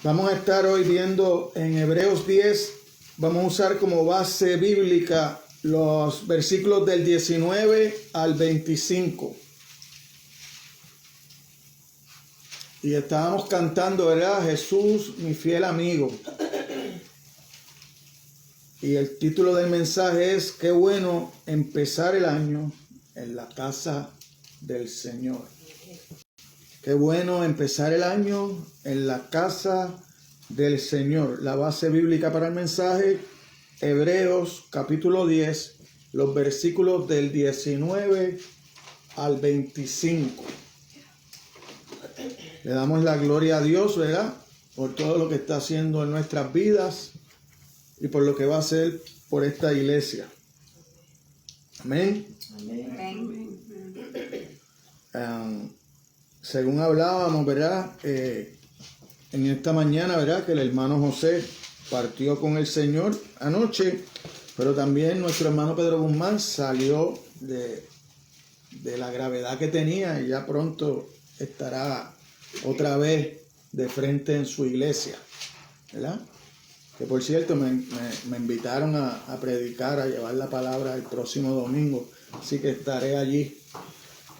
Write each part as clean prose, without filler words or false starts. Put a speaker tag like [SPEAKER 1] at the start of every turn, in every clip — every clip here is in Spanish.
[SPEAKER 1] Vamos a estar hoy viendo en Hebreos 10, vamos a usar como base bíblica los versículos del 19 al 25. Y estábamos cantando, ¿verdad? Jesús, mi fiel amigo. Y el título del mensaje es: qué bueno empezar el año en la casa del Señor. Qué bueno empezar el año en la casa del Señor. La base bíblica para el mensaje, Hebreos capítulo 10, los versículos del 19 al 25. Le damos la gloria a Dios, ¿verdad? Por todo lo que está haciendo en nuestras vidas y por lo que va a hacer por esta iglesia. Amén. Amén. Según hablábamos, ¿verdad? En esta mañana, ¿verdad? Que el hermano José partió con el Señor anoche, pero también nuestro hermano Pedro Guzmán salió de la gravedad que tenía y ya pronto estará otra vez de frente en su iglesia, ¿verdad? Que por cierto me invitaron a predicar, a llevar la palabra el próximo domingo, así que estaré allí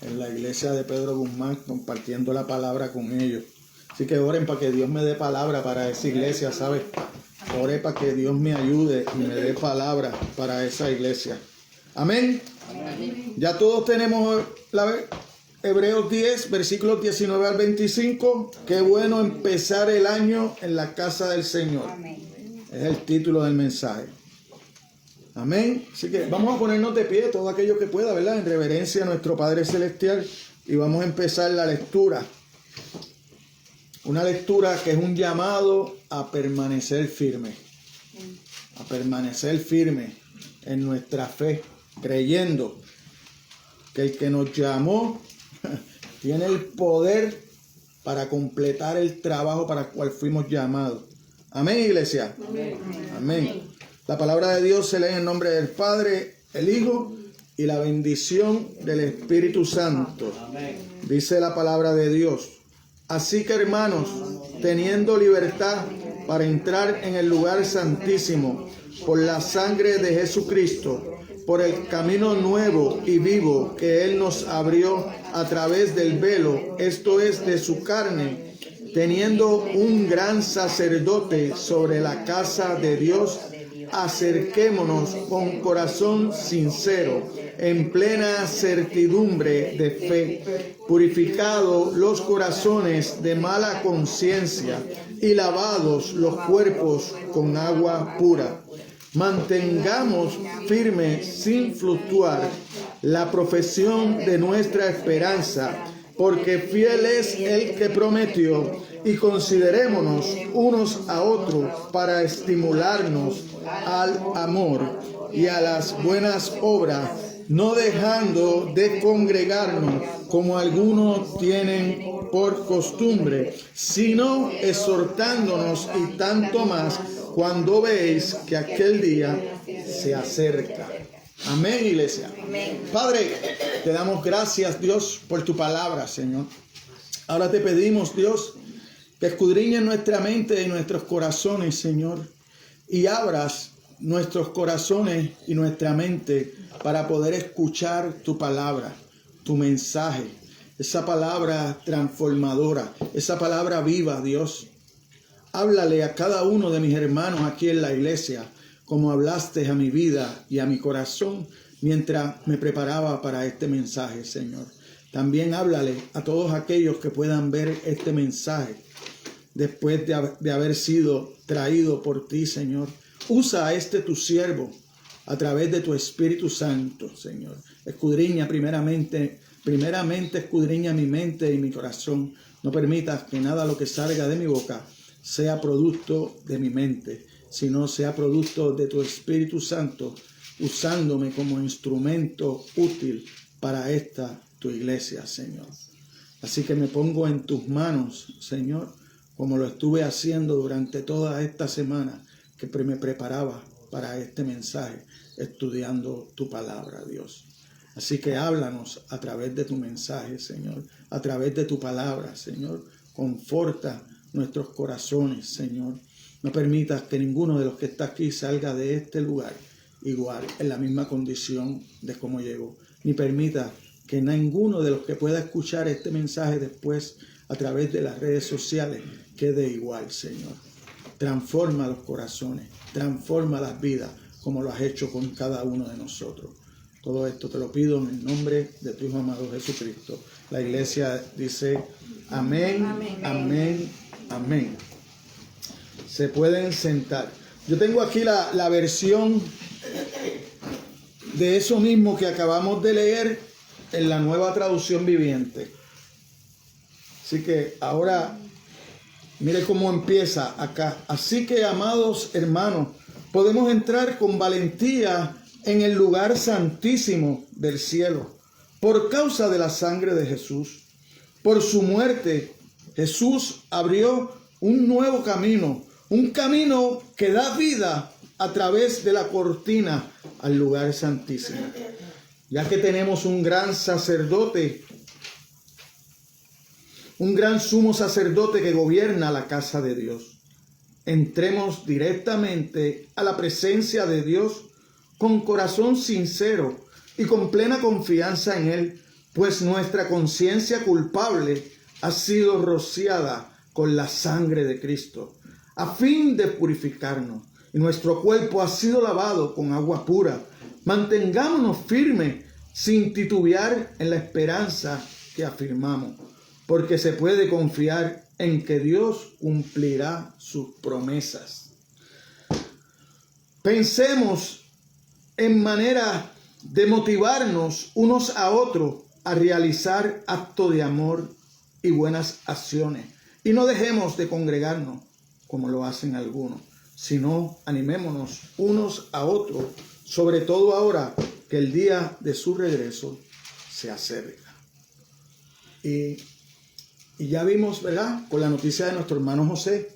[SPEAKER 1] en la iglesia de Pedro Guzmán compartiendo la palabra con ellos. Así que oren para que Dios me dé palabra para esa iglesia, ¿sabes? Oren para que Dios me ayude y me dé palabra para esa iglesia. Amén. Amén. Ya todos tenemos Hebreos 10, versículos 19 al 25. Qué bueno empezar el año en la casa del Señor. Amén. Es el título del mensaje. Amén. Así que vamos a ponernos de pie, todo aquello que pueda, ¿verdad? En reverencia a nuestro Padre Celestial. Y vamos a empezar la lectura. Una lectura que es un llamado a permanecer firme. A permanecer firme en nuestra fe, creyendo que el que nos llamó tiene el poder para completar el trabajo para el cual fuimos llamados. Amén, iglesia. Amén. Amén. La palabra de Dios se lee en el nombre del Padre, el Hijo y la bendición del Espíritu Santo. Amén. Dice la palabra de Dios: así que, hermanos, teniendo libertad para entrar en el lugar santísimo por la sangre de Jesucristo, por el camino nuevo y vivo que Él nos abrió a través del velo, esto es, de su carne, teniendo un gran sacerdote sobre la casa de Dios, acerquémonos con corazón sincero, en plena certidumbre de fe, purificados los corazones de mala conciencia y lavados los cuerpos con agua pura. Mantengamos firme sin fluctuar la profesión de nuestra esperanza, porque fiel es el que prometió, y considerémonos unos a otros para estimularnos al amor y a las buenas obras, no dejando de congregarnos como algunos tienen por costumbre, sino exhortándonos, y tanto más cuando veis que aquel día se acerca. Amén, iglesia. Amén. Padre, te damos gracias, Dios, por tu palabra, Señor. Ahora te pedimos, Dios, que escudriñes nuestra mente y nuestros corazones, Señor, y abras nuestros corazones y nuestra mente para poder escuchar tu palabra, tu mensaje, esa palabra transformadora, esa palabra viva, Dios. Háblale a cada uno de mis hermanos aquí en la iglesia, como hablaste a mi vida y a mi corazón mientras me preparaba para este mensaje, Señor. También háblale a todos aquellos que puedan ver este mensaje después de haber sido traído por ti, Señor. Usa a este tu siervo a través de tu Espíritu Santo, Señor. Escudriña primeramente escudriña mi mente y mi corazón. No permitas que nada lo que salga de mi boca sea producto de mi mente, sino sea producto de tu Espíritu Santo, usándome como instrumento útil para esta tu iglesia, Señor. Así que me pongo en tus manos, Señor, como lo estuve haciendo durante toda esta semana que me preparaba para este mensaje, estudiando tu palabra, Dios. Así que háblanos a través de tu mensaje, Señor, a través de tu palabra, Señor. Conforta nuestros corazones, Señor. No permitas que ninguno de los que está aquí salga de este lugar igual, en la misma condición de cómo llegó. Ni permita que ninguno de los que pueda escuchar este mensaje después a través de las redes sociales quede igual, Señor. Transforma los corazones, transforma las vidas, como lo has hecho con cada uno de nosotros. Todo esto te lo pido en el nombre de tu Hijo amado Jesucristo. La iglesia dice amén, amén, amén, amén. Se pueden sentar. Yo tengo aquí la versión de eso mismo que acabamos de leer en la Nueva Traducción Viviente. Así que ahora, mire cómo empieza acá. Así que, amados hermanos, podemos entrar con valentía en el lugar santísimo del cielo por causa de la sangre de Jesús. Por su muerte, Jesús abrió un nuevo camino, un camino que da vida a través de la cortina al lugar santísimo. Ya que tenemos un gran sacerdote, un gran sumo sacerdote que gobierna la casa de Dios, entremos directamente a la presencia de Dios con corazón sincero y con plena confianza en Él, pues nuestra conciencia culpable ha sido rociada con la sangre de Cristo, a fin de purificarnos, y nuestro cuerpo ha sido lavado con agua pura. Mantengámonos firmes sin titubear en la esperanza que afirmamos, porque se puede confiar en que Dios cumplirá sus promesas. Pensemos en manera de motivarnos unos a otros a realizar actos de amor y buenas acciones. Y no dejemos de congregarnos como lo hacen algunos, sino animémonos unos a otros, sobre todo ahora que el día de su regreso se acerca. Y ya vimos, ¿verdad?, con la noticia de nuestro hermano José,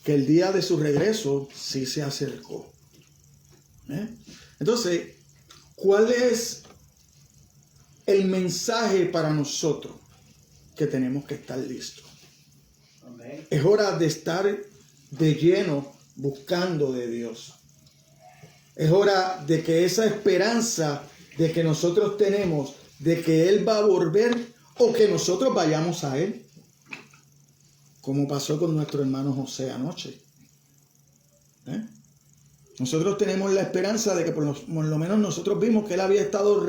[SPEAKER 1] que el día de su regreso sí se acercó. Entonces, ¿cuál es el mensaje para nosotros? Que tenemos que estar listos. Amén. Es hora de estar de lleno buscando de Dios. Es hora de que esa esperanza de que nosotros tenemos, de que Él va a volver o que nosotros vayamos a Él, como pasó con nuestro hermano José anoche. Nosotros tenemos la esperanza de que por lo menos nosotros vimos que él había estado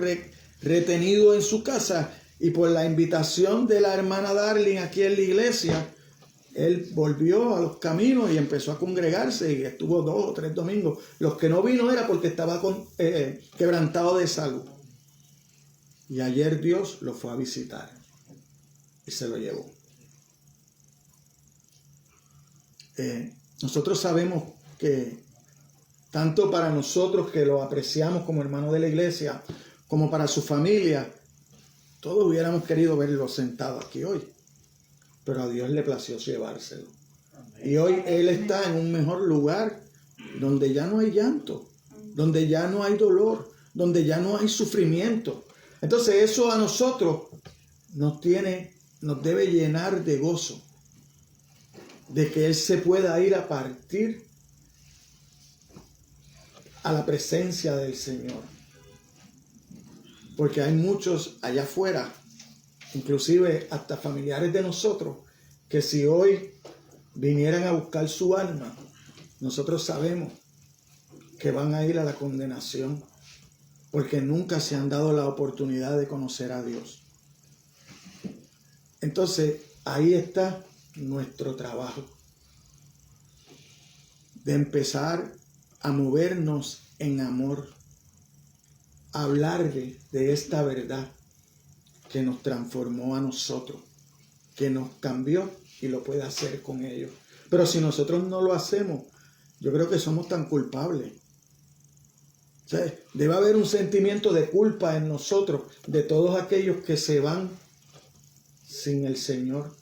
[SPEAKER 1] retenido en su casa, y por la invitación de la hermana Darling aquí en la iglesia, él volvió a los caminos y empezó a congregarse y estuvo 2 o 3 domingos. Los que no vino era porque estaba quebrantado de salud. Y ayer Dios lo fue a visitar y se lo llevó. Nosotros sabemos que tanto para nosotros que lo apreciamos como hermano de la iglesia, como para su familia, todos hubiéramos querido verlo sentado aquí hoy, pero a Dios le plació llevárselo. Amén. Y hoy Él está en un mejor lugar, donde ya no hay llanto, donde ya no hay dolor, donde ya no hay sufrimiento. Entonces eso a nosotros nos debe llenar de gozo, de que Él se pueda ir a partir a la presencia del Señor. Porque hay muchos allá afuera, inclusive hasta familiares de nosotros, que si hoy vinieran a buscar su alma, nosotros sabemos que van a ir a la condenación, porque nunca se han dado la oportunidad de conocer a Dios. Entonces, ahí está nuestro trabajo, de empezar a movernos en amor, a hablarle de esta verdad que nos transformó a nosotros, que nos cambió y lo puede hacer con ellos. Pero si nosotros no lo hacemos, yo creo que somos tan culpables. O sea, debe haber un sentimiento de culpa en nosotros, de todos aquellos que se van sin el Señor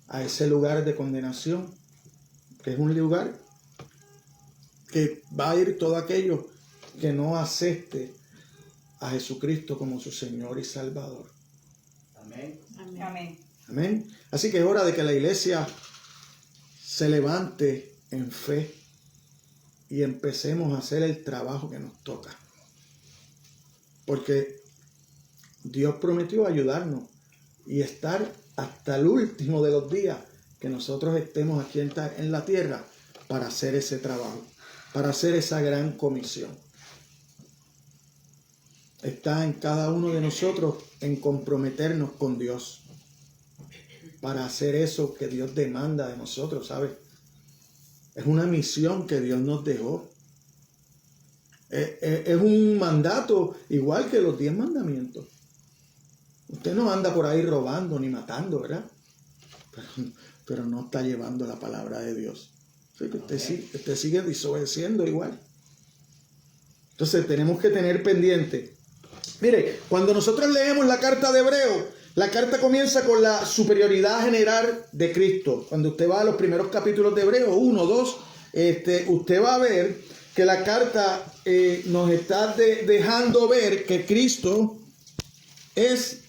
[SPEAKER 1] a ese lugar de condenación, que es un lugar que va a ir todo aquello que no acepte a Jesucristo como su Señor y Salvador. Amén. Amén. Amén. Así que es hora de que la iglesia se levante en fe y empecemos a hacer el trabajo que nos toca. Porque Dios prometió ayudarnos y estar hasta el último de los días que nosotros estemos aquí en la tierra para hacer ese trabajo, para hacer esa gran comisión. Está en cada uno de nosotros en comprometernos con Dios para hacer eso que Dios demanda de nosotros, ¿sabes? Es una misión que Dios nos dejó. Es un mandato igual que los 10 mandamientos. Usted no anda por ahí robando ni matando, ¿verdad? Pero no está llevando la palabra de Dios. Así que usted sigue desobedeciendo igual. Entonces tenemos que tener pendiente. Mire, cuando nosotros leemos la carta de Hebreos, la carta comienza con la superioridad general de Cristo. Cuando usted va a los primeros capítulos de Hebreos, 1, 2, usted va a ver que la carta nos está dejando ver que Cristo es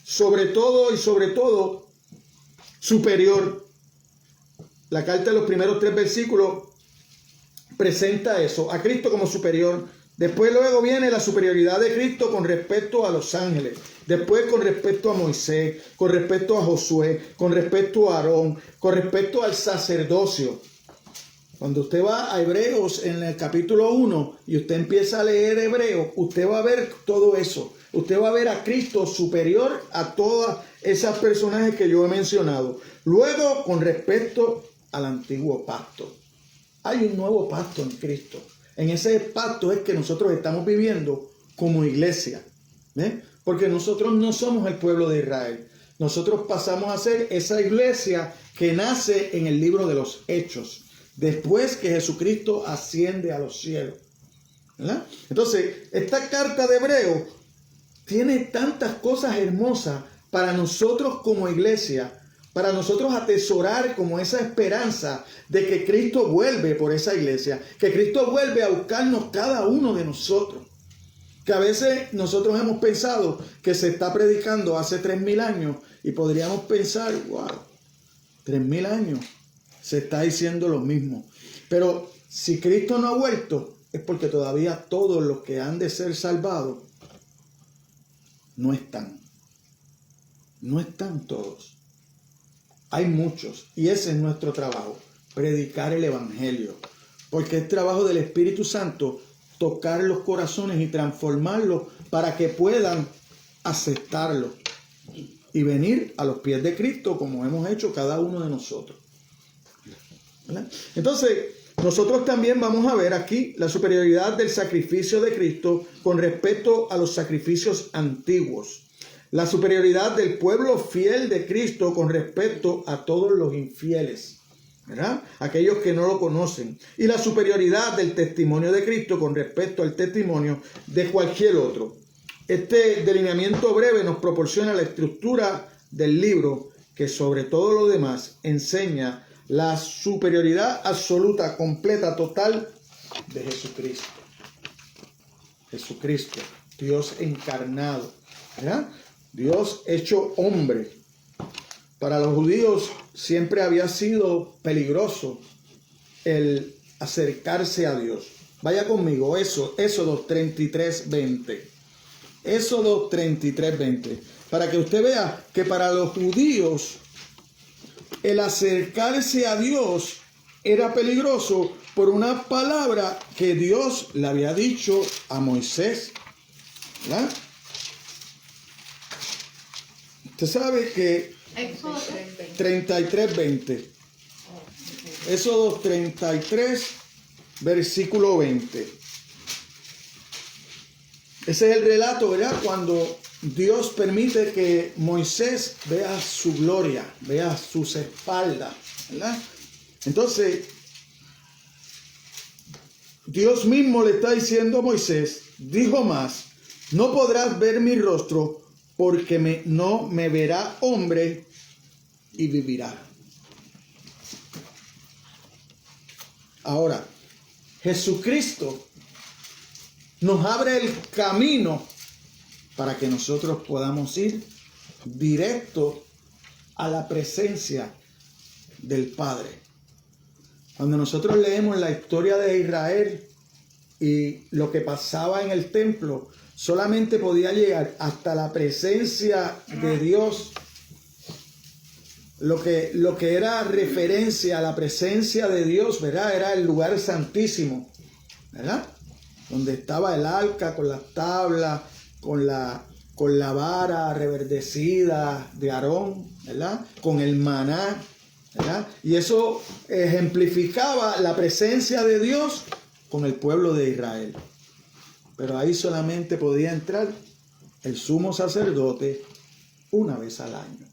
[SPEAKER 1] sobre todo superior. La carta de los primeros 3 versículos presenta eso, a Cristo como superior. Después luego viene la superioridad de Cristo con respecto a los ángeles. Después con respecto a Moisés, con respecto a Josué, con respecto a Aarón, con respecto al sacerdocio. Cuando usted va a Hebreos en el capítulo 1 y usted empieza a leer Hebreos, usted va a ver todo eso. Usted va a ver a Cristo superior a todas esas personajes que yo he mencionado. Luego, con respecto al antiguo pacto. Hay un nuevo pacto en Cristo. En ese pacto es que nosotros estamos viviendo como iglesia. Porque nosotros no somos el pueblo de Israel. Nosotros pasamos a ser esa iglesia que nace en el libro de los Hechos. Después que Jesucristo asciende a los cielos. ¿Verdad? Entonces, esta carta de Hebreos tiene tantas cosas hermosas para nosotros como iglesia, para nosotros atesorar como esa esperanza de que Cristo vuelve por esa iglesia, que Cristo vuelve a buscarnos cada uno de nosotros. Que a veces nosotros hemos pensado que se está predicando hace 3000 años y podríamos pensar, wow, 3000 años se está diciendo lo mismo. Pero si Cristo no ha vuelto, es porque todavía todos los que han de ser salvados no están. No están todos. Hay muchos. Y ese es nuestro trabajo. Predicar el evangelio. Porque es trabajo del Espíritu Santo tocar los corazones y transformarlos para que puedan aceptarlo. Y venir a los pies de Cristo como hemos hecho cada uno de nosotros. ¿Verdad? Entonces, nosotros también vamos a ver aquí la superioridad del sacrificio de Cristo con respecto a los sacrificios antiguos. La superioridad del pueblo fiel de Cristo con respecto a todos los infieles, ¿verdad? Aquellos que no lo conocen. Y la superioridad del testimonio de Cristo con respecto al testimonio de cualquier otro. Este delineamiento breve nos proporciona la estructura del libro que sobre todo lo demás enseña la superioridad absoluta, completa, total de Jesucristo. Jesucristo, Dios encarnado, ¿verdad? Dios hecho hombre. Para los judíos siempre había sido peligroso el acercarse a Dios. Vaya conmigo, Éxodo 33:20. Éxodo 33:20. Para que usted vea que para los judíos el acercarse a Dios era peligroso por una palabra que Dios le había dicho a Moisés. ¿Verdad? Usted sabe que 33:20. Éxodo 33, versículo 20. Ese es el relato, ¿verdad? Cuando Dios permite que Moisés vea su gloria, vea sus espaldas, ¿verdad? Entonces, Dios mismo le está diciendo a Moisés, dijo más, no podrás ver mi rostro porque no me verá hombre y vivirá. Ahora, Jesucristo nos abre el camino para que nosotros podamos ir directo a la presencia del Padre. Cuando nosotros leemos la historia de Israel y lo que pasaba en el templo, solamente podía llegar hasta la presencia de Dios. Lo que era referencia a la presencia de Dios, ¿verdad? Era el lugar santísimo, ¿verdad? Donde estaba el arca con las tablas, con la vara reverdecida de Aarón, ¿verdad? Con el maná, ¿verdad? Y eso ejemplificaba la presencia de Dios con el pueblo de Israel. Pero ahí solamente podía entrar el sumo sacerdote una vez al año.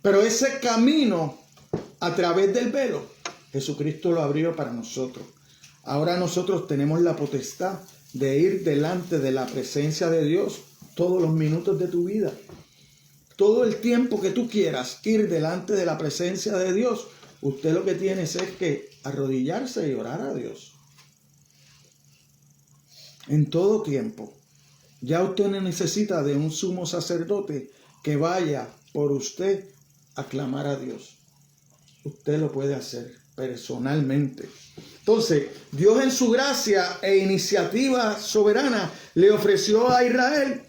[SPEAKER 1] Pero ese camino a través del velo, Jesucristo lo abrió para nosotros. Ahora nosotros tenemos la potestad de ir delante de la presencia de Dios todos los minutos de tu vida. Todo el tiempo que tú quieras ir delante de la presencia de Dios, usted lo que tiene es que arrodillarse y orar a Dios. En todo tiempo. Ya usted no necesita de un sumo sacerdote que vaya por usted a clamar a Dios. Usted lo puede hacer personalmente. Entonces, Dios en su gracia e iniciativa soberana le ofreció a Israel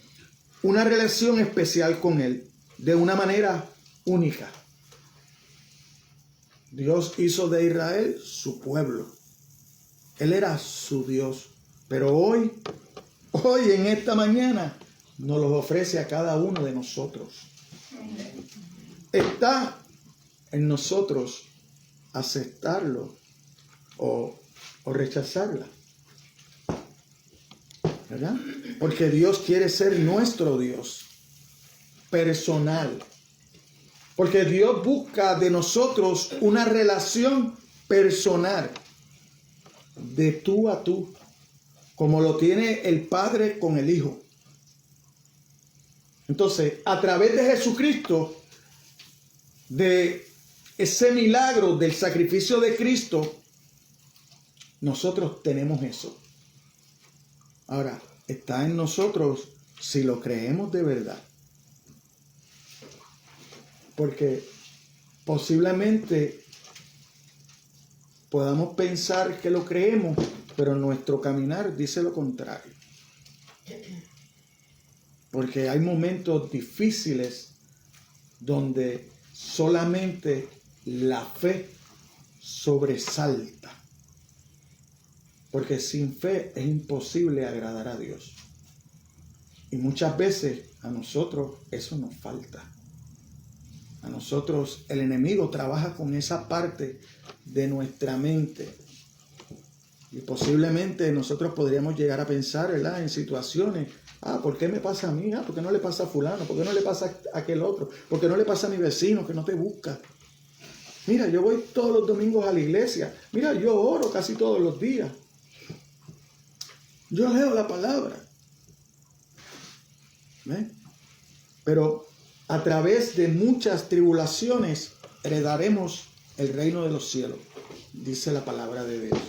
[SPEAKER 1] una relación especial con él, de una manera única. Dios hizo de Israel su pueblo. Él era su Dios. Pero hoy en esta mañana, nos los ofrece a cada uno de nosotros. Está en nosotros aceptarlo o rechazarla, ¿verdad? Porque Dios quiere ser nuestro Dios personal. Porque Dios busca de nosotros una relación personal, de tú a tú, como lo tiene el Padre con el Hijo. Entonces, a través de Jesucristo, de ese milagro del sacrificio de Cristo, nosotros tenemos eso. Ahora, está en nosotros si lo creemos de verdad. Porque posiblemente podamos pensar que lo creemos, pero nuestro caminar dice lo contrario. Porque hay momentos difíciles donde solamente la fe sobresalta. Porque sin fe es imposible agradar a Dios. Y muchas veces a nosotros eso nos falta. A nosotros el enemigo trabaja con esa parte de nuestra mente. Y posiblemente nosotros podríamos llegar a pensar, ¿verdad?, en situaciones. ¿Por qué me pasa a mí? ¿Por qué no le pasa a fulano? ¿Por qué no le pasa a aquel otro? ¿Por qué no le pasa a mi vecino que no te busca? Mira, yo voy todos los domingos a la iglesia. Mira, yo oro casi todos los días. Yo leo la palabra. ¿Ven? Pero a través de muchas tribulaciones heredaremos el reino de los cielos, dice la palabra de Dios.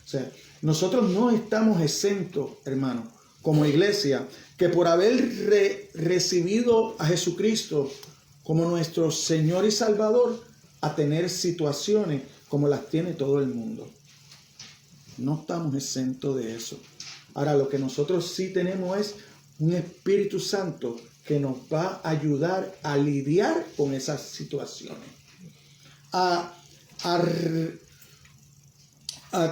[SPEAKER 1] O sea, nosotros no estamos exentos, hermanos, como iglesia, que por haber recibido a Jesucristo como nuestro Señor y Salvador, a tener situaciones como las tiene todo el mundo. No estamos exentos de eso. Ahora, lo que nosotros sí tenemos es un Espíritu Santo que nos va a ayudar a lidiar con esas situaciones.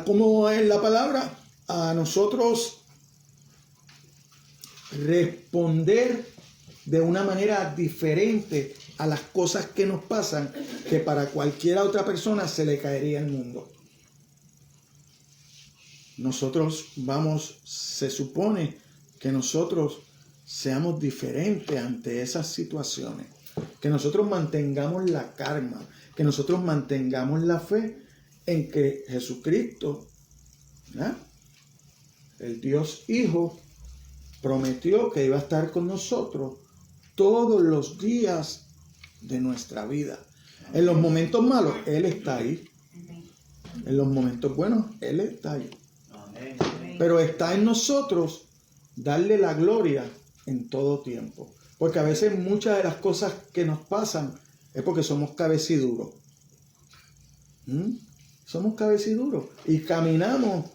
[SPEAKER 1] ¿Cómo es la palabra? A nosotros responder de una manera diferente a las cosas que nos pasan, que para cualquier otra persona se le caería el mundo. Nosotros se supone que nosotros seamos diferentes ante esas situaciones, que nosotros mantengamos la calma, que nosotros mantengamos la fe en que Jesucristo, ¿verdad?, el Dios Hijo, prometió que iba a estar con nosotros todos los días de nuestra vida. En los momentos malos, Él está ahí. En los momentos buenos, Él está ahí. Pero está en nosotros darle la gloria en todo tiempo. Porque a veces muchas de las cosas que nos pasan Es porque somos cabeciduros. Somos cabeciduros y caminamos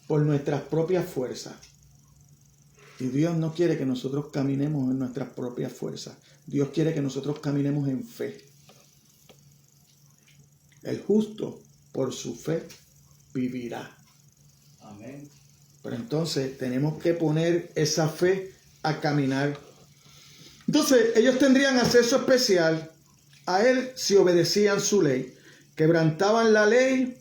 [SPEAKER 1] por nuestras propias fuerzas. Y Dios no quiere que nosotros caminemos en nuestras propias fuerzas. Dios quiere que nosotros caminemos en fe. El justo por su fe vivirá.
[SPEAKER 2] Amén.
[SPEAKER 1] Pero entonces tenemos que poner esa fe a caminar. Entonces ellos tendrían acceso especial a Él si obedecían su ley. Quebrantaban la ley,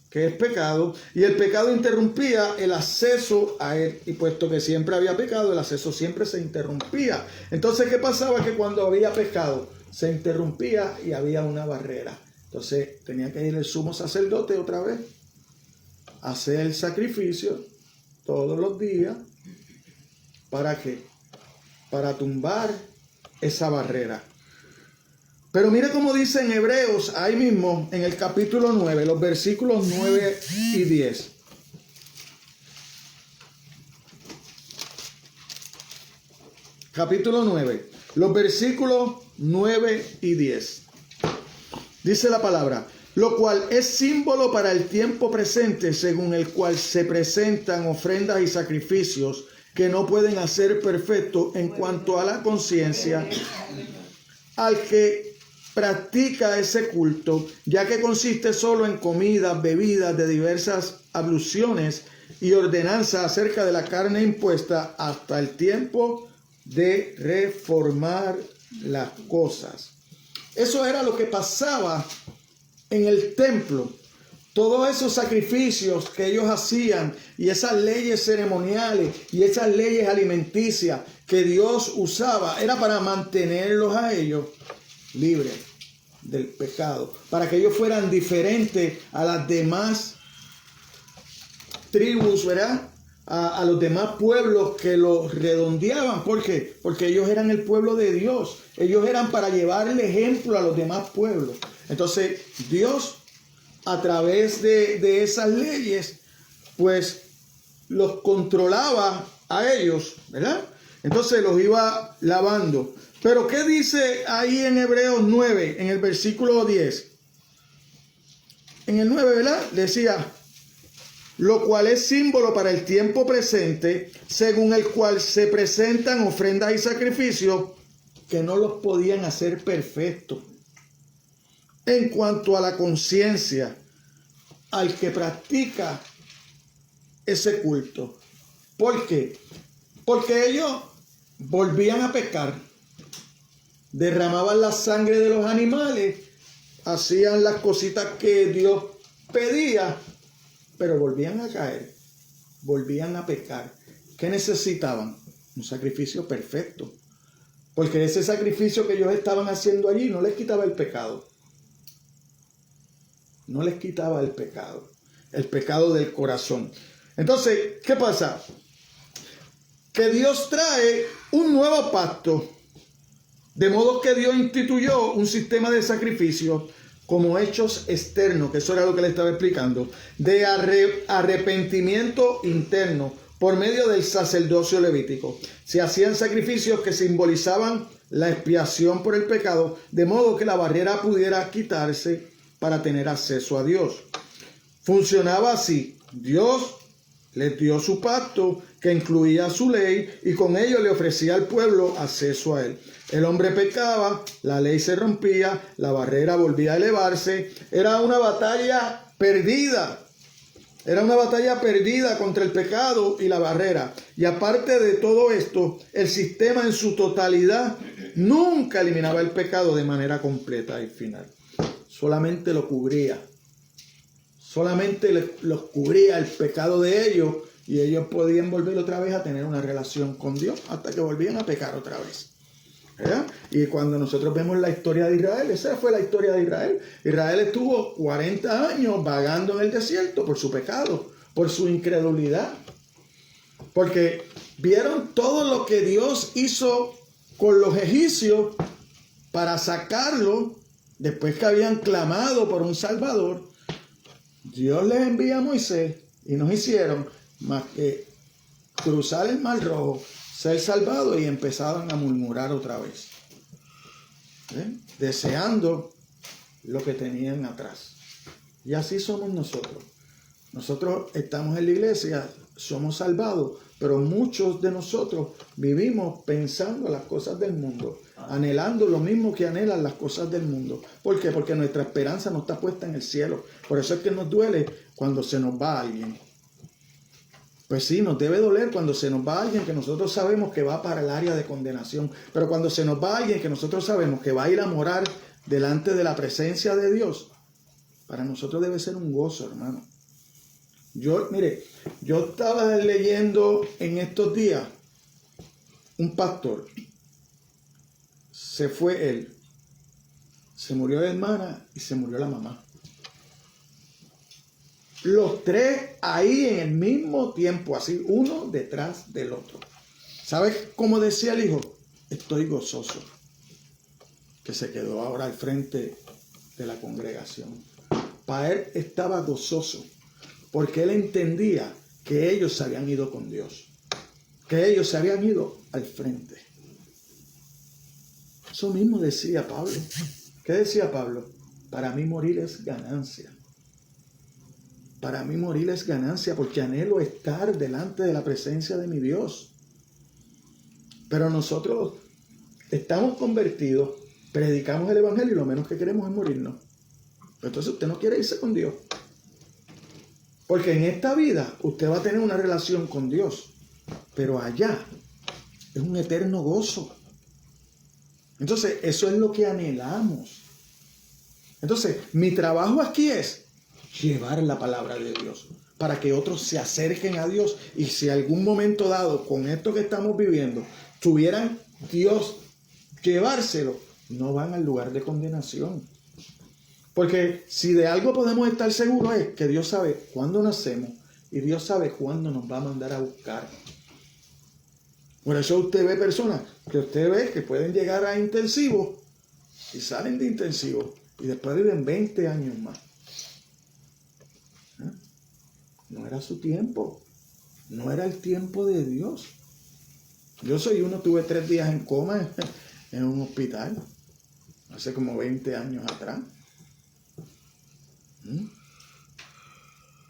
[SPEAKER 1] que es pecado, y el pecado interrumpía el acceso a Él. Y puesto que siempre había pecado, el acceso siempre se interrumpía. Entonces, ¿qué pasaba? Que cuando había pecado, se interrumpía y había una barrera. Entonces, tenía que ir el sumo sacerdote otra vez a hacer el sacrificio todos los días. ¿Para qué? Para tumbar esa barrera. Pero mire cómo dice en Hebreos, ahí mismo, en el capítulo 9, los versículos 9 y 10. Capítulo 9, los versículos 9 y 10. Dice la palabra: lo cual es símbolo para el tiempo presente, según el cual se presentan ofrendas y sacrificios que no pueden hacer perfecto en cuanto a la conciencia al que practica ese culto, ya que consiste solo en comidas, bebidas de diversas abluciones y ordenanzas acerca de la carne impuesta hasta el tiempo de reformar las cosas. Eso era lo que pasaba en el templo. Todos esos sacrificios que ellos hacían y esas leyes ceremoniales y esas leyes alimenticias que Dios usaba era para mantenerlos a ellos libres del pecado, para que ellos fueran diferentes a las demás tribus, ¿verdad? A los demás pueblos que los redondeaban. ¿Por qué? Porque ellos eran el pueblo de Dios. Ellos eran para llevar el ejemplo a los demás pueblos. Entonces Dios, a través de esas leyes, pues los controlaba a ellos, ¿verdad? Entonces los iba lavando. Pero ¿qué dice ahí en Hebreos 9, en el versículo 10? En el 9, ¿verdad? Decía: lo cual es símbolo para el tiempo presente, según el cual se presentan ofrendas y sacrificios que no los podían hacer perfectos en cuanto a la conciencia al que practica ese culto. ¿Por qué? Porque ellos volvían a pecar, derramaban la sangre de los animales, hacían las cositas que Dios pedía, pero volvían a caer, volvían a pecar. ¿Qué necesitaban? Un sacrificio perfecto. Porque ese sacrificio que ellos estaban haciendo allí no les quitaba el pecado. No les quitaba el pecado del corazón. Entonces, ¿qué pasa? Que Dios trae un nuevo pacto, de modo que Dios instituyó un sistema de sacrificio como hechos externos, que eso era lo que le estaba explicando, de arrepentimiento interno por medio del sacerdocio levítico. Se hacían sacrificios que simbolizaban la expiación por el pecado, de modo que la barrera pudiera quitarse para tener acceso a Dios. Funcionaba así: Dios les dio su pacto, que incluía su ley, y con ello le ofrecía al pueblo acceso a él. El hombre pecaba, la ley se rompía, la barrera volvía a elevarse. Era una batalla perdida. Era una batalla perdida contra el pecado y la barrera. Y aparte de todo esto, el sistema en su totalidad nunca eliminaba el pecado de manera completa y final. Solamente lo cubría. Solamente los cubría el pecado de ellos, y ellos podían volver otra vez a tener una relación con Dios hasta que volvían a pecar otra vez. ¿Verdad? Y cuando nosotros vemos la historia de Israel, esa fue la historia de Israel. Israel estuvo 40 años vagando en el desierto por su pecado, por su incredulidad. Porque vieron todo lo que Dios hizo con los egipcios para sacarlos después que habían clamado por un Salvador. Dios les envía a Moisés y no hicieron más que cruzar el Mar Rojo, ser salvados, y empezaron a murmurar otra vez. deseando lo que tenían atrás. Y así somos nosotros. Nosotros estamos en la iglesia, somos salvados, pero muchos de nosotros vivimos pensando las cosas del mundo, anhelando lo mismo que anhelan las cosas del mundo. ¿Por qué? Porque nuestra esperanza no está puesta en el cielo. Por eso es que nos duele cuando se nos va alguien. Pues sí, nos debe doler cuando se nos va alguien que nosotros sabemos que va para el área de condenación. Pero cuando se nos va alguien que nosotros sabemos que va a ir a morar delante de la presencia de Dios, para nosotros debe ser un gozo, hermano. Yo estaba leyendo en estos días un pastor. Se fue él. Se murió la hermana y se murió la mamá. Los tres ahí en el mismo tiempo, así, uno detrás del otro. ¿Sabes cómo decía el hijo? Estoy gozoso. Que se quedó ahora al frente de la congregación. Para él estaba gozoso. Porque él entendía que ellos se habían ido con Dios. Que ellos se habían ido al frente. Eso mismo decía Pablo. ¿Qué decía Pablo? Para mí morir es ganancia. Para mí morir es ganancia porque anhelo estar delante de la presencia de mi Dios. Pero nosotros estamos convertidos, predicamos el evangelio y lo menos que queremos es morirnos. Entonces usted no quiere irse con Dios. Porque en esta vida usted va a tener una relación con Dios. Pero allá es un eterno gozo. Entonces eso es lo que anhelamos. Entonces mi trabajo aquí es llevar la palabra de Dios para que otros se acerquen a Dios. Y si algún momento dado con esto que estamos viviendo tuvieran Dios llevárselo, no van al lugar de condenación. Porque si de algo podemos estar seguros es que Dios sabe cuándo nacemos y Dios sabe cuándo nos va a mandar a buscar. Por eso usted ve personas que usted ve que pueden llegar a intensivos y salen de intensivos y después viven 20 años más. No era su tiempo. No era el tiempo de Dios. Yo soy uno, tuve 3 días en coma en un hospital. Hace como 20 años atrás.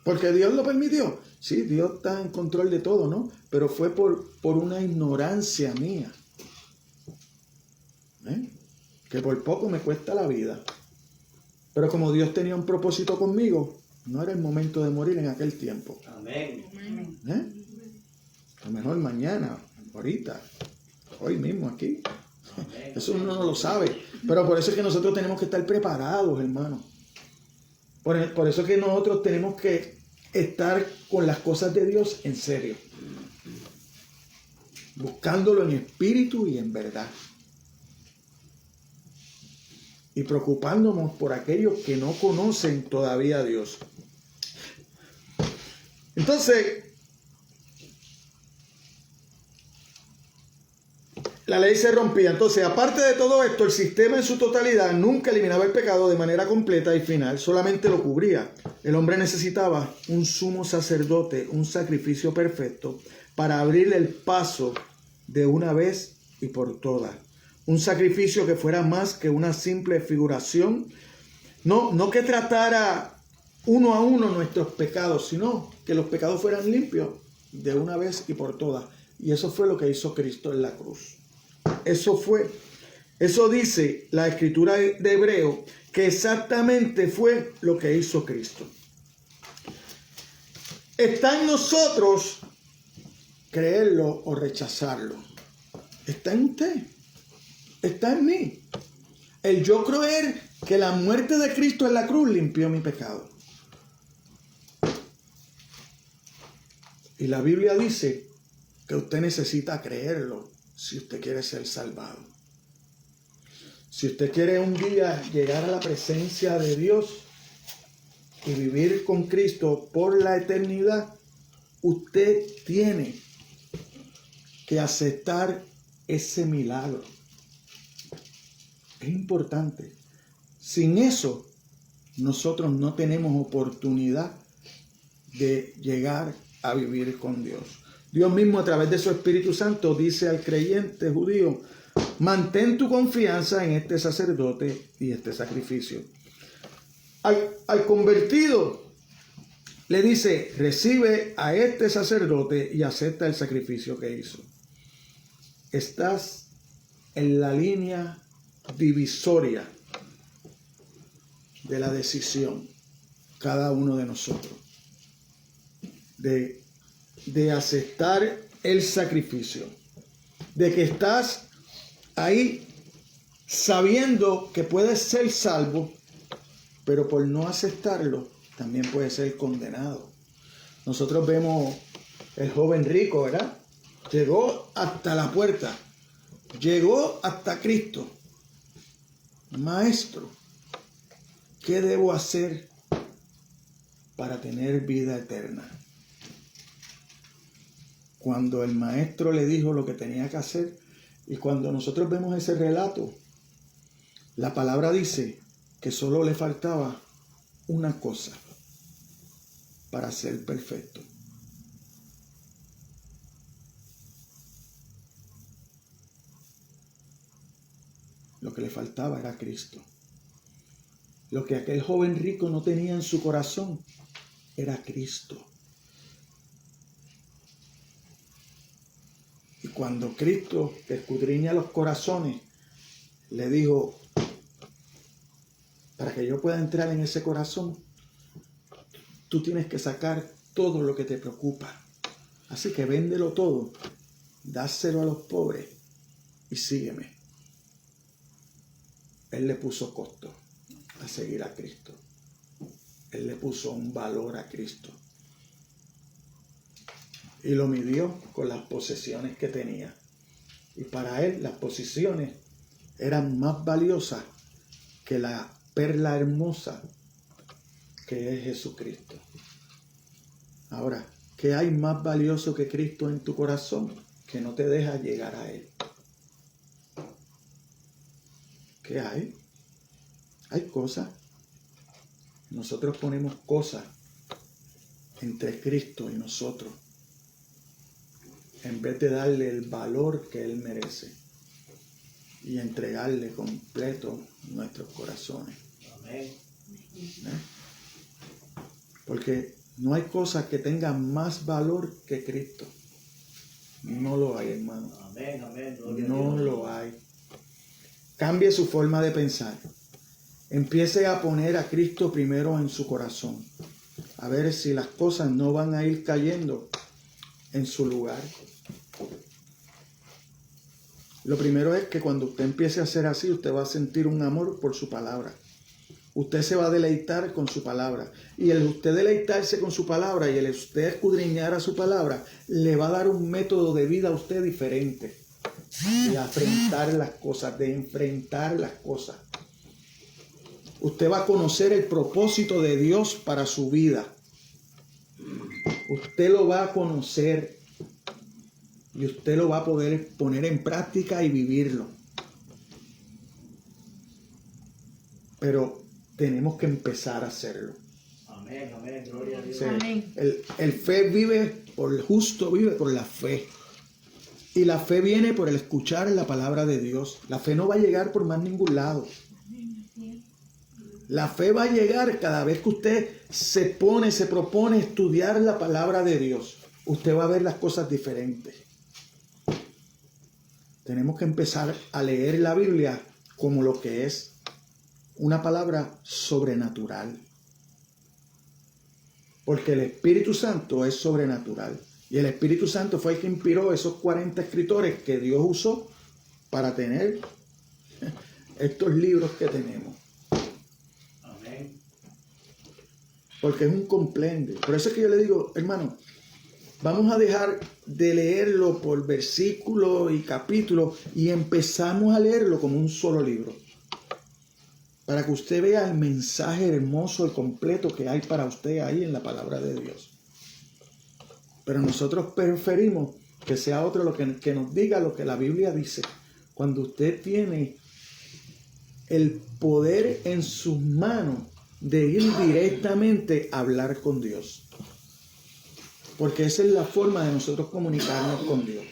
[SPEAKER 1] Porque Dios lo permitió. Sí, Dios está en control de todo, ¿no? Pero fue por una ignorancia mía. Que por poco me cuesta la vida. Pero como Dios tenía un propósito conmigo, no era el momento de morir en aquel tiempo.
[SPEAKER 2] Amén.
[SPEAKER 1] A lo mejor mañana, ahorita, hoy mismo aquí. Eso uno no lo sabe. Pero por eso es que nosotros tenemos que estar preparados, hermano. Por eso es que nosotros tenemos que estar con las cosas de Dios en serio. Buscándolo en espíritu y en verdad. Y preocupándonos por aquellos que no conocen todavía a Dios. Entonces, la ley se rompía. Entonces, aparte de todo esto, el sistema en su totalidad nunca eliminaba el pecado de manera completa y final, solamente lo cubría. El hombre necesitaba un sumo sacerdote, un sacrificio perfecto, para abrirle el paso de una vez y por todas. Un sacrificio que fuera más que una simple figuración, no que tratara uno a uno nuestros pecados, sino que los pecados fueran limpios de una vez y por todas. Y eso fue lo que hizo Cristo en la cruz. Eso dice la escritura de Hebreo, que exactamente fue lo que hizo Cristo. Está en nosotros creerlo o rechazarlo. Está en usted. Está en mí. El yo creer que la muerte de Cristo en la cruz limpió mi pecado. Y la Biblia dice que usted necesita creerlo si usted quiere ser salvado. Si usted quiere un día llegar a la presencia de Dios y vivir con Cristo por la eternidad, usted tiene que aceptar ese milagro. Es importante. Sin eso, nosotros no tenemos oportunidad de llegar a vivir con Dios. Dios mismo, a través de su Espíritu Santo, dice al creyente judío: Mantén tu confianza en este sacerdote y este sacrificio. Al convertido le dice, recibe a este sacerdote y acepta el sacrificio que hizo. Estás en la línea divisoria de la decisión, cada uno de nosotros, de aceptar el sacrificio, de que estás ahí sabiendo que puedes ser salvo, pero por no aceptarlo también puedes ser condenado. Nosotros vemos el joven rico, ¿verdad? Llegó hasta la puerta, llegó hasta Cristo. Maestro, ¿qué debo hacer para tener vida eterna? Cuando el maestro le dijo lo que tenía que hacer, y cuando nosotros vemos ese relato, la palabra dice que solo le faltaba una cosa para ser perfecto. Lo que le faltaba era Cristo. Lo que aquel joven rico no tenía en su corazón era Cristo. Y cuando Cristo, que escudriña los corazones, le dijo, para que yo pueda entrar en ese corazón, tú tienes que sacar todo lo que te preocupa. Así que véndelo todo, dáselo a los pobres y sígueme. Él le puso costo a seguir a Cristo. Él le puso un valor a Cristo. Y lo midió con las posesiones que tenía. Y para él las posesiones eran más valiosas que la perla hermosa que es Jesucristo. Ahora, ¿qué hay más valioso que Cristo en tu corazón que no te deja llegar a Él? ¿Qué hay? Hay cosas. Nosotros ponemos cosas entre Cristo y nosotros, en vez de darle el valor que Él merece y entregarle completo nuestros corazones. Amén. Porque no hay cosa que tenga más valor que Cristo. No lo hay, hermano.
[SPEAKER 2] Amén, amén.
[SPEAKER 1] No lo hay. Cambie su forma de pensar. Empiece a poner a Cristo primero en su corazón. A ver si las cosas no van a ir cayendo en su lugar. Lo primero es que cuando usted empiece a hacer así, usted va a sentir un amor por su palabra. Usted se va a deleitar con su palabra. Y el usted deleitarse con su palabra y el usted escudriñar a su palabra, le va a dar un método de vida a usted diferente. De afrontar las cosas, de enfrentar las cosas. Usted va a conocer el propósito de Dios para su vida. Usted lo va a conocer y usted lo va a poder poner en práctica y vivirlo. Pero tenemos que empezar a hacerlo.
[SPEAKER 2] Amén, amén, gloria a Dios.
[SPEAKER 1] Sí, el fe vive por el justo, vive por la fe. Y la fe viene por el escuchar la palabra de Dios. La fe no va a llegar por más ningún lado. La fe va a llegar cada vez que usted se propone estudiar la palabra de Dios. Usted va a ver las cosas diferentes. Tenemos que empezar a leer la Biblia como lo que es una palabra sobrenatural. Porque el Espíritu Santo es sobrenatural. Y el Espíritu Santo fue el que inspiró esos 40 escritores que Dios usó para tener estos libros que tenemos.
[SPEAKER 2] Amén.
[SPEAKER 1] Porque es un compendio. Por eso es que yo le digo, hermano, vamos a dejar de leerlo por versículo y capítulo y empezamos a leerlo como un solo libro. Para que usted vea el mensaje hermoso y completo que hay para usted ahí en la palabra de Dios. Pero nosotros preferimos que sea otro lo que nos diga lo que la Biblia dice. Cuando usted tiene el poder en sus manos de ir directamente a hablar con Dios. Porque esa es la forma de nosotros comunicarnos con Dios.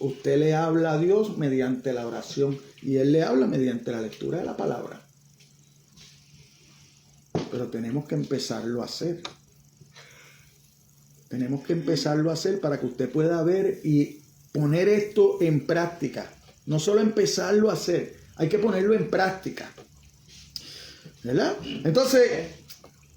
[SPEAKER 1] Usted le habla a Dios mediante la oración y Él le habla mediante la lectura de la palabra. Pero tenemos que empezarlo a hacer. Tenemos que empezarlo a hacer para que usted pueda ver y poner esto en práctica. No solo empezarlo a hacer, hay que ponerlo en práctica. ¿Verdad? Entonces,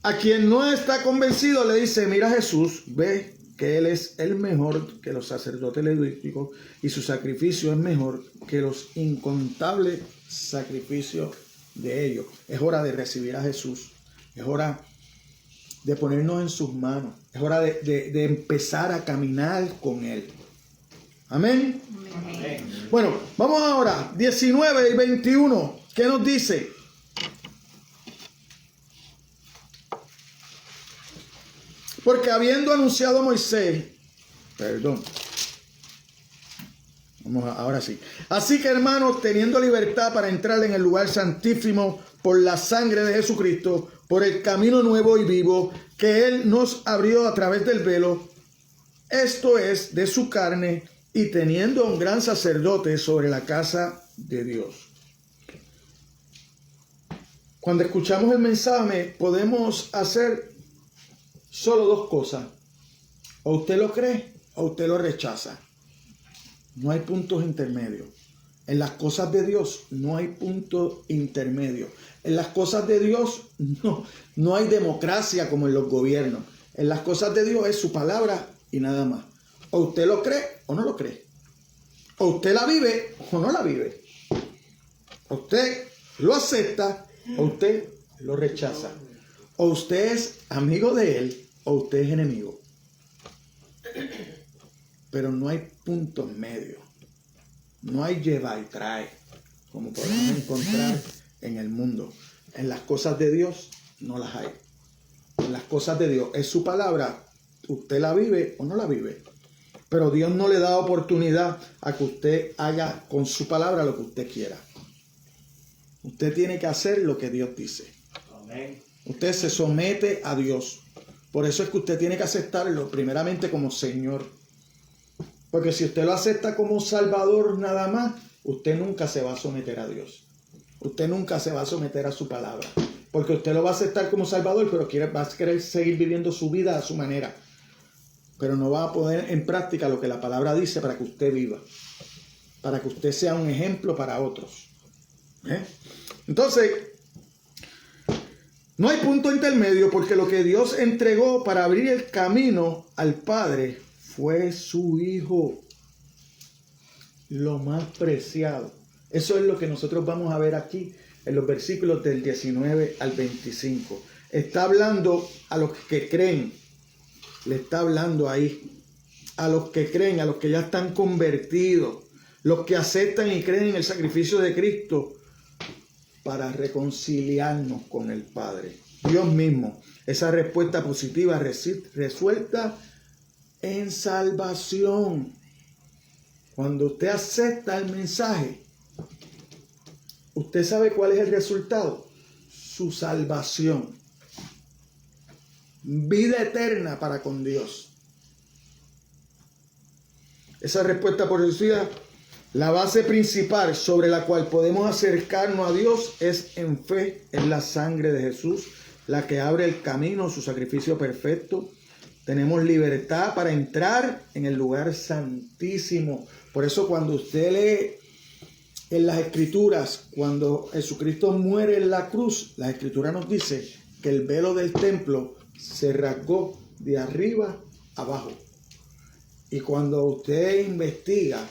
[SPEAKER 1] a quien no está convencido le dice, mira Jesús, ve que Él es el mejor que los sacerdotes levíticos y su sacrificio es mejor que los incontables sacrificios de ellos. Es hora de recibir a Jesús. Es hora de ponernos en sus manos. Es hora de empezar a caminar con Él. Amén.
[SPEAKER 2] Amén.
[SPEAKER 1] Bueno, vamos ahora, 19 y 21. ¿Qué nos dice? Porque habiendo anunciado a Moisés, ahora sí. Así que hermanos, teniendo libertad para entrar en el lugar santísimo por la sangre de Jesucristo, por el camino nuevo y vivo que Él nos abrió a través del velo, esto es, de su carne, y teniendo un gran sacerdote sobre la casa de Dios. Cuando escuchamos el mensaje, podemos hacer solo dos cosas. O usted lo cree o usted lo rechaza. No hay puntos intermedios. En las cosas de Dios no hay punto intermedio. En las cosas de Dios no hay democracia como en los gobiernos. En las cosas de Dios es su palabra y nada más. O usted lo cree o no lo cree. O usted la vive o no la vive. O usted lo acepta o usted lo rechaza. O usted es amigo de Él o usted es enemigo. Pero no hay puntos medios. No hay lleva y trae, como podemos encontrar en el mundo. En las cosas de Dios no las hay. En las cosas de Dios es su palabra. Usted la vive o no la vive. Pero Dios no le da oportunidad a que usted haga con su palabra lo que usted quiera. Usted tiene que hacer lo que Dios dice.
[SPEAKER 2] Amén.
[SPEAKER 1] Usted se somete a Dios. Por eso es que usted tiene que aceptarlo primeramente como Señor. Porque si usted lo acepta como Salvador nada más, usted nunca se va a someter a Dios. Usted nunca se va a someter a su palabra. Porque usted lo va a aceptar como Salvador, pero va a querer seguir viviendo su vida a su manera. Pero no va a poner en práctica lo que la palabra dice para que usted viva. Para que usted sea un ejemplo para otros. Entonces, no hay punto intermedio porque lo que Dios entregó para abrir el camino al Padre fue su Hijo, lo más preciado. Eso es lo que nosotros vamos a ver aquí en los versículos del 19 al 25. Está hablando a los que creen. Le está hablando ahí a los que creen, a los que ya están convertidos, los que aceptan y creen en el sacrificio de Cristo para reconciliarnos con el Padre. Dios mismo, esa respuesta positiva resuelta en salvación. Cuando usted acepta el mensaje, usted sabe cuál es el resultado. Su salvación. Vida eterna para con Dios. Esa respuesta positiva, la base principal sobre la cual podemos acercarnos a Dios es en fe en la sangre de Jesús, la que abre el camino, su sacrificio perfecto. Tenemos libertad para entrar en el lugar santísimo. Por eso cuando usted lee en las Escrituras, cuando Jesucristo muere en la cruz, la Escritura nos dice que el velo del templo se rasgó de arriba abajo. Y cuando usted investiga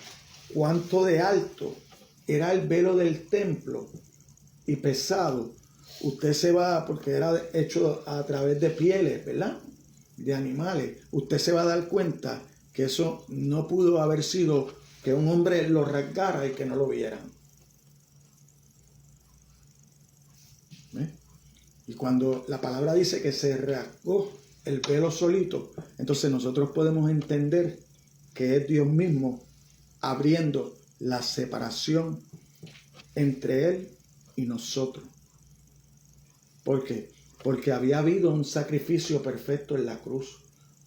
[SPEAKER 1] cuánto de alto era el velo del templo y pesado, usted se va, porque era hecho a través de pieles, ¿verdad?, de animales, usted se va a dar cuenta que eso no pudo haber sido que un hombre lo rasgara y que no lo vieran. Y cuando la palabra dice que se rasgó el velo solito, entonces nosotros podemos entender que es Dios mismo abriendo la separación entre Él y nosotros. ¿Por qué? Porque había habido un sacrificio perfecto en la cruz.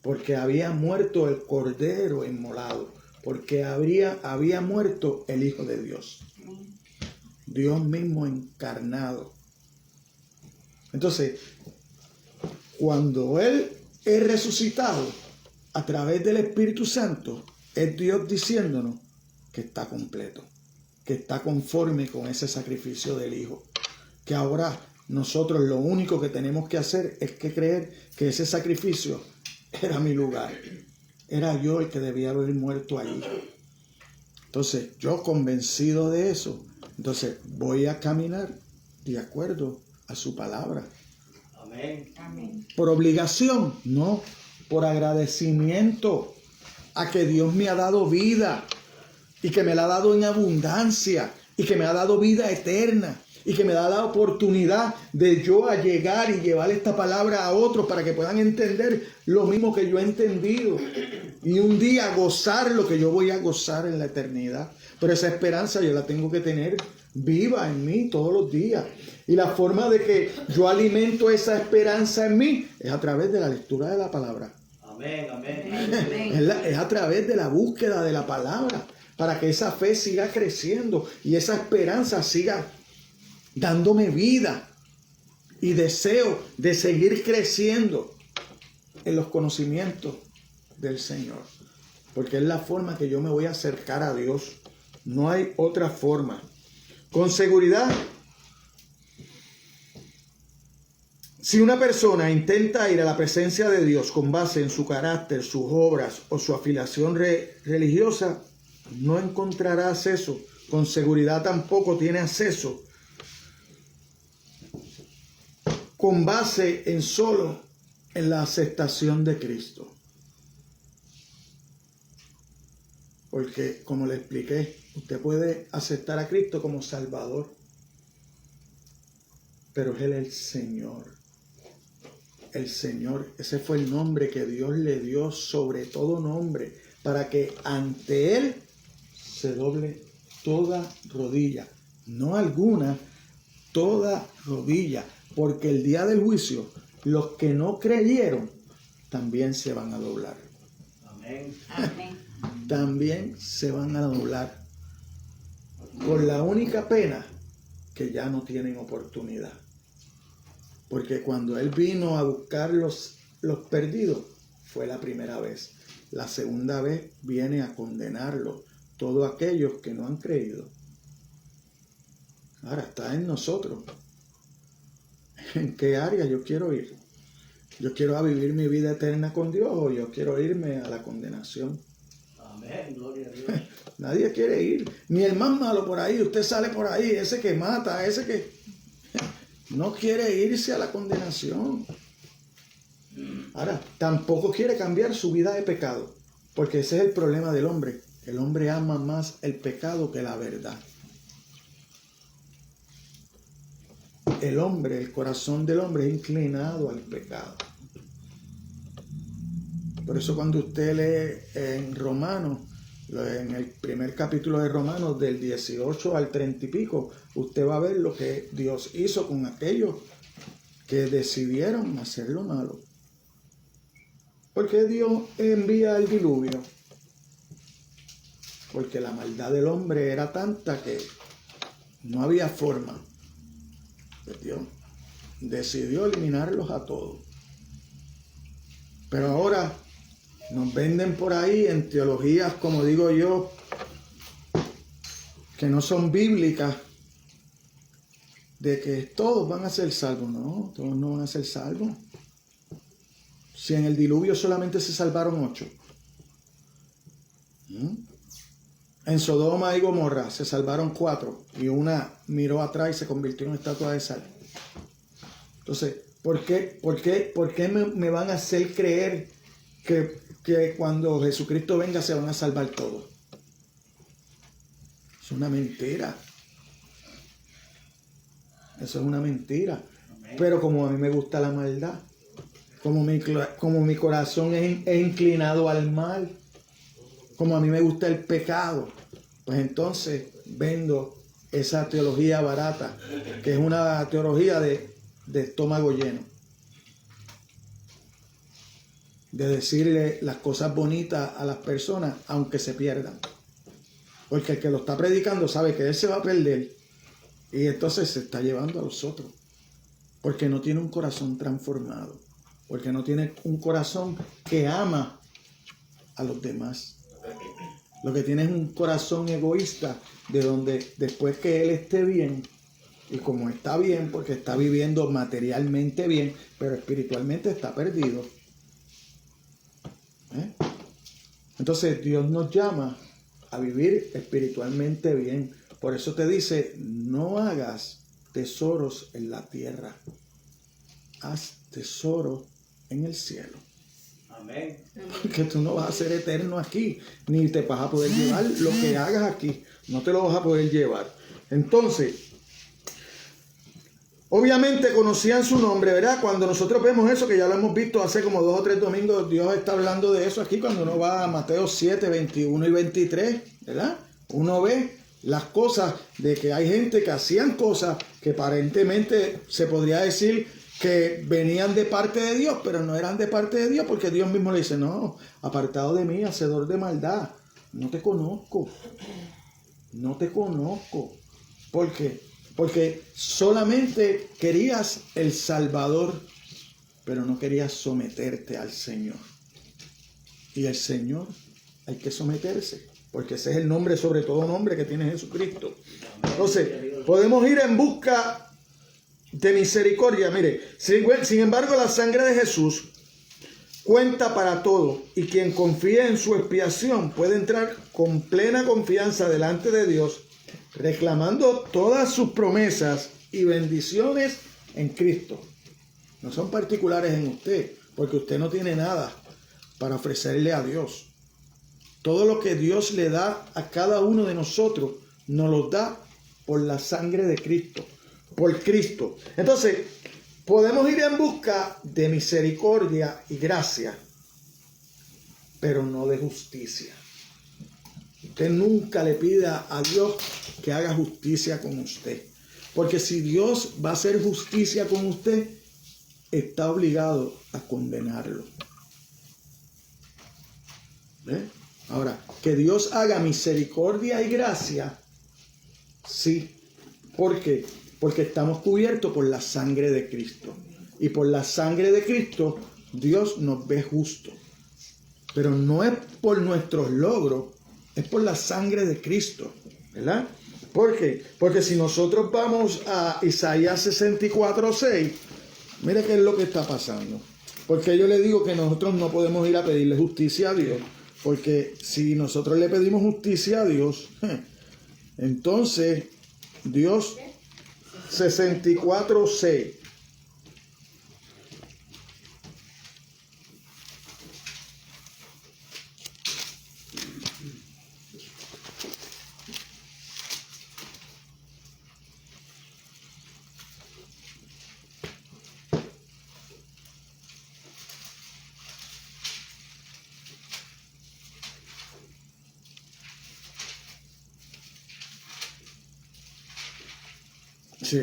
[SPEAKER 1] Porque había muerto el cordero inmolado. porque había muerto el Hijo de Dios. Dios mismo encarnado. Entonces, cuando Él es resucitado a través del Espíritu Santo, es Dios diciéndonos que está completo, que está conforme con ese sacrificio del Hijo. Que ahora nosotros lo único que tenemos que hacer es que creer que ese sacrificio era mi lugar. Era yo el que debía haber muerto allí. Entonces, yo convencido de eso, entonces voy a caminar de acuerdo a su palabra.
[SPEAKER 2] Amén.
[SPEAKER 3] Amén.
[SPEAKER 1] Por obligación, no, por agradecimiento a que Dios me ha dado vida y que me la ha dado en abundancia y que me ha dado vida eterna y que me da la oportunidad de yo a llegar y llevar esta palabra a otros para que puedan entender lo mismo que yo he entendido y un día gozar lo que yo voy a gozar en la eternidad. Pero esa esperanza yo la tengo que tener viva en mí todos los días. Y la forma de que yo alimento esa esperanza en mí es a través de la lectura de la palabra.
[SPEAKER 2] Amén. Amén.
[SPEAKER 1] Es a través de la búsqueda de la palabra para que esa fe siga creciendo y esa esperanza siga dándome vida y deseo de seguir creciendo en los conocimientos del Señor. Porque es la forma que yo me voy a acercar a Dios. No hay otra forma. Con seguridad, si una persona intenta ir a la presencia de Dios con base en su carácter, sus obras o su afiliación religiosa, no encontrará acceso. Con seguridad tampoco tiene acceso con base en solo en la aceptación de Cristo. Porque, como le expliqué, usted puede aceptar a Cristo como Salvador, pero Él es el Señor. El Señor, ese fue el nombre que Dios le dio sobre todo nombre, para que ante Él se doble toda rodilla, no alguna, toda rodilla, porque el día del juicio, los que no creyeron también se van a doblar.
[SPEAKER 2] Amén.
[SPEAKER 3] Amén.
[SPEAKER 1] También se van a doblar por la única pena que ya no tienen oportunidad. Porque cuando Él vino a buscar los perdidos, fue la primera vez. La segunda vez viene a condenarlos, todos aquellos que no han creído. Ahora está en nosotros. ¿En qué área yo quiero ir? ¿Yo quiero vivir mi vida eterna con Dios o yo quiero irme a la condenación?
[SPEAKER 2] Amén. Gloria a Dios.
[SPEAKER 1] Nadie quiere ir. Ni el más malo por ahí. Usted sale por ahí, ese que mata, ese que no quiere irse a la condenación. Ahora, tampoco quiere cambiar su vida de pecado. Porque ese es el problema del hombre. El hombre ama más el pecado que la verdad. El hombre, el corazón del hombre es inclinado al pecado. Por eso cuando usted lee en Romanos, en el primer capítulo de Romanos, del 18 al 30 y pico, usted va a ver lo que Dios hizo con aquellos que decidieron hacer lo malo. ¿Por qué Dios envía el diluvio? Porque la maldad del hombre era tanta que no había forma. Pues Dios decidió eliminarlos a todos. Pero ahora nos venden por ahí en teologías, como digo yo, que no son bíblicas, de que todos van a ser salvos. No, todos no van a ser salvos. Si en el diluvio solamente se salvaron 8. En Sodoma y Gomorra se salvaron 4 y una miró atrás y se convirtió en estatua de sal. Entonces, ¿por qué me van a hacer creer que cuando Jesucristo venga se van a salvar todos? Es una mentira. Eso es una mentira. Pero como a mí me gusta la maldad, como mi corazón es inclinado al mal, como a mí me gusta el pecado, pues entonces vendo esa teología barata, que es una teología de estómago lleno. de decirle las cosas bonitas a las personas, aunque se pierdan. Porque el que lo está predicando sabe que él se va a perder y entonces se está llevando a los otros. Porque no tiene un corazón transformado. Porque no tiene un corazón que ama a los demás. Lo que tiene es un corazón egoísta, de donde después que él esté bien, y como está bien, porque está viviendo materialmente bien, pero espiritualmente está perdido. Entonces Dios nos llama a vivir espiritualmente bien. Por eso te dice, no hagas tesoros en la tierra, haz tesoros en el cielo.
[SPEAKER 2] Amén.
[SPEAKER 1] Porque tú no vas a ser eterno aquí, ni te vas a poder llevar lo que hagas aquí, no te lo vas a poder llevar. Entonces, obviamente conocían su nombre, ¿verdad? Cuando nosotros vemos eso, que ya lo hemos visto hace como 2 o 3 domingos, Dios está hablando de eso aquí cuando uno va a Mateo 7, 21 y 23, ¿verdad? Uno ve las cosas de que hay gente que hacían cosas que aparentemente se podría decir que venían de parte de Dios, pero no eran de parte de Dios, porque Dios mismo le dice, no, apartado de mí, hacedor de maldad, no te conozco, no te conozco. ¿Por qué? Porque solamente querías el Salvador, pero no querías someterte al Señor. Y el Señor hay que someterse, porque ese es el nombre sobre todo nombre que tiene Jesucristo. Entonces, podemos ir en busca de misericordia. Mire, sin embargo, la sangre de Jesús cuenta para todo, y quien confía en su expiación puede entrar con plena confianza delante de Dios, reclamando todas sus promesas y bendiciones en Cristo. No son particulares en usted, porque usted no tiene nada para ofrecerle a Dios. Todo lo que Dios le da a cada uno de nosotros, nos lo da por la sangre de Cristo, por Cristo. Entonces, podemos ir en busca de misericordia y gracia, pero no de justicia. Usted nunca le pida a Dios que haga justicia con usted. Porque si Dios va a hacer justicia con usted, está obligado a condenarlo. ¿Ve? Ahora, que Dios haga misericordia y gracia, sí. ¿Por qué? Porque estamos cubiertos por la sangre de Cristo. Y por la sangre de Cristo, Dios nos ve justos. Pero no es por nuestros logros, es por la sangre de Cristo, ¿verdad? ¿Por qué? Porque si nosotros vamos a Isaías 64:6, mire qué es lo que está pasando. Porque yo le digo que nosotros no podemos ir a pedirle justicia a Dios. Porque si nosotros le pedimos justicia a Dios, entonces Dios 64:6.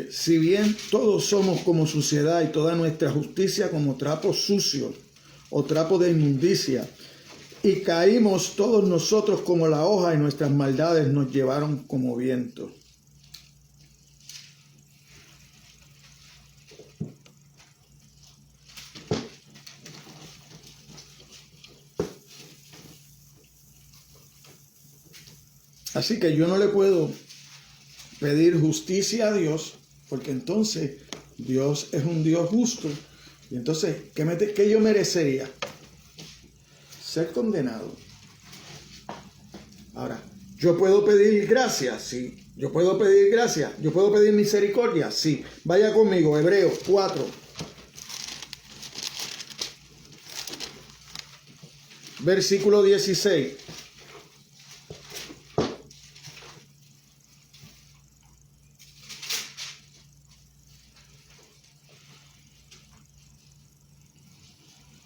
[SPEAKER 1] Si bien todos somos como suciedad y toda nuestra justicia como trapos sucios o trapo de inmundicia, y caímos todos nosotros como la hoja y nuestras maldades nos llevaron como viento. Así que yo no le puedo pedir justicia a Dios, porque entonces Dios es un Dios justo. Y entonces, ¿qué yo merecería? Ser condenado. Ahora, ¿yo puedo pedir gracia? Sí. ¿Yo puedo pedir gracia? ¿Yo puedo pedir misericordia? Sí. Vaya conmigo, Hebreos 4. Versículo 16.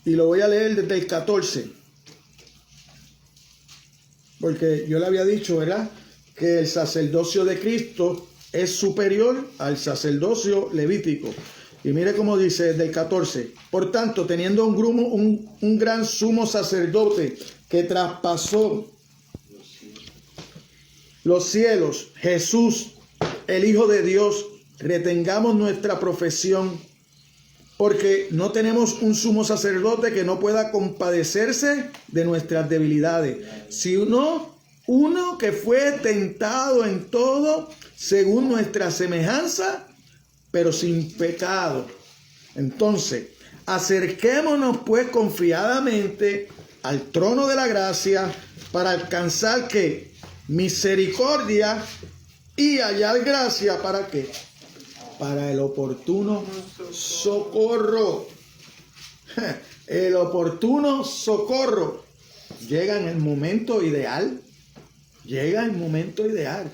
[SPEAKER 1] Y lo voy a leer desde el 14. Porque yo le había dicho, ¿verdad?, que el sacerdocio de Cristo es superior al sacerdocio levítico. Y mire cómo dice del 14. Por tanto, teniendo un gran sumo sacerdote que traspasó los cielos, Jesús, el Hijo de Dios, retengamos nuestra profesión, porque no tenemos un sumo sacerdote que no pueda compadecerse de nuestras debilidades, sino uno que fue tentado en todo según nuestra semejanza, pero sin pecado. Entonces, acerquémonos pues confiadamente al trono de la gracia para alcanzar ¿qué? Misericordia y hallar gracia. ¿Para qué? Para el oportuno socorro. El oportuno socorro. Llega en el momento ideal. Llega en el momento ideal.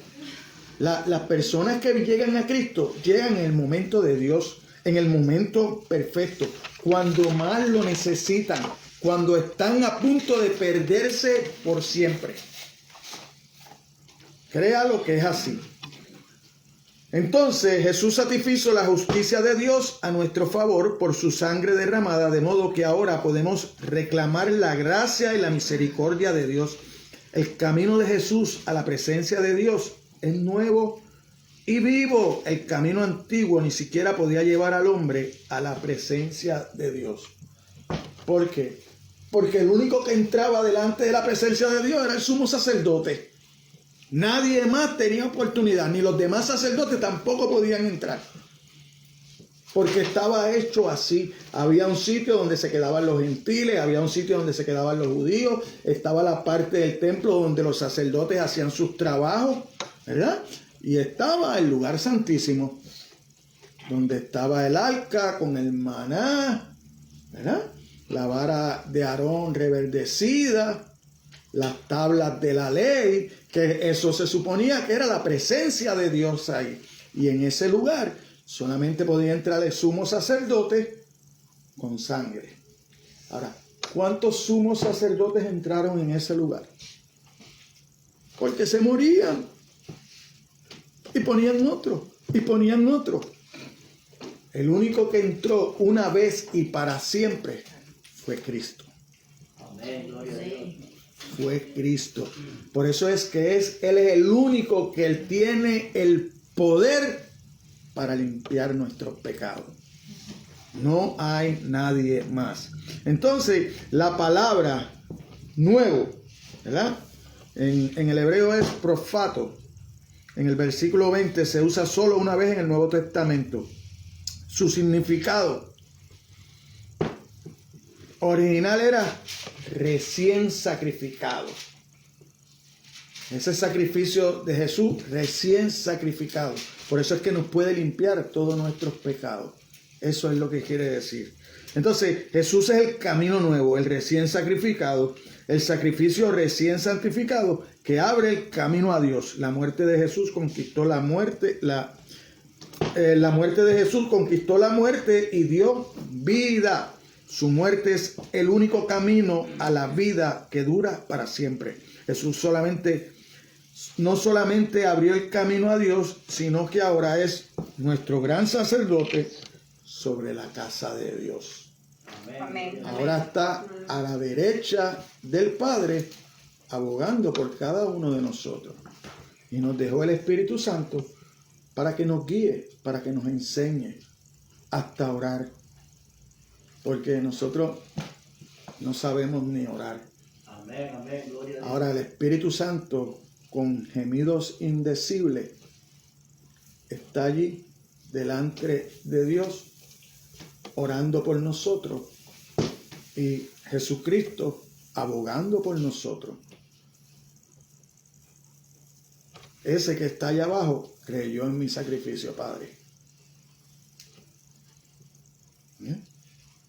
[SPEAKER 1] Las personas que llegan a Cristo llegan en el momento de Dios, en el momento perfecto, cuando más lo necesitan, cuando están a punto de perderse por siempre. Créalo que es así. Entonces Jesús satisfizo la justicia de Dios a nuestro favor por su sangre derramada, de modo que ahora podemos reclamar la gracia y la misericordia de Dios. El camino de Jesús a la presencia de Dios es nuevo y vivo. El camino antiguo ni siquiera podía llevar al hombre a la presencia de Dios. ¿Por qué? Porque el único que entraba delante de la presencia de Dios era el sumo sacerdote. Nadie más tenía oportunidad, ni los demás sacerdotes tampoco podían entrar. Porque estaba hecho así. Había un sitio donde se quedaban los gentiles, había un sitio donde se quedaban los judíos, estaba la parte del templo donde los sacerdotes hacían sus trabajos, ¿verdad? Y estaba el lugar santísimo, donde estaba el arca con el maná, ¿verdad? La vara de Aarón reverdecida, las tablas de la ley, que eso se suponía que era la presencia de Dios ahí. Y en ese lugar solamente podía entrar el sumo sacerdote con sangre. Ahora, ¿cuántos sumos sacerdotes entraron en ese lugar? Porque se morían. Y ponían otro. Y ponían otro. El único que entró una vez y para siempre fue Cristo.
[SPEAKER 2] Amén, gloria a Dios.
[SPEAKER 1] Fue Cristo. Por eso es que Él es el único que Él tiene el poder para limpiar nuestros pecados. No hay nadie más. Entonces, la palabra nuevo, ¿verdad? En el hebreo es profato. En el versículo 20 se usa solo una vez en el Nuevo Testamento. Su significado original era recién sacrificado. Ese sacrificio de Jesús recién sacrificado. Por eso es que nos puede limpiar todos nuestros pecados. Eso es lo que quiere decir. Entonces, Jesús es el camino nuevo, el recién sacrificado, el sacrificio recién santificado que abre el camino a Dios. La muerte de Jesús conquistó la muerte, la muerte de Jesús conquistó la muerte y dio vida. Su muerte es el único camino a la vida que dura para siempre. Jesús no solamente abrió el camino a Dios, sino que ahora es nuestro gran sacerdote sobre la casa de Dios.
[SPEAKER 2] Amén.
[SPEAKER 1] Ahora está a la derecha del Padre, abogando por cada uno de nosotros. Y nos dejó el Espíritu Santo para que nos guíe, para que nos enseñe hasta orar. Porque nosotros no sabemos ni orar.
[SPEAKER 2] Amén, amén, gloria a Dios.
[SPEAKER 1] Ahora el Espíritu Santo, con gemidos indecibles, está allí delante de Dios, orando por nosotros. Y Jesucristo abogando por nosotros. Ese que está allá abajo creyó en mi sacrificio, Padre. ¿Bien?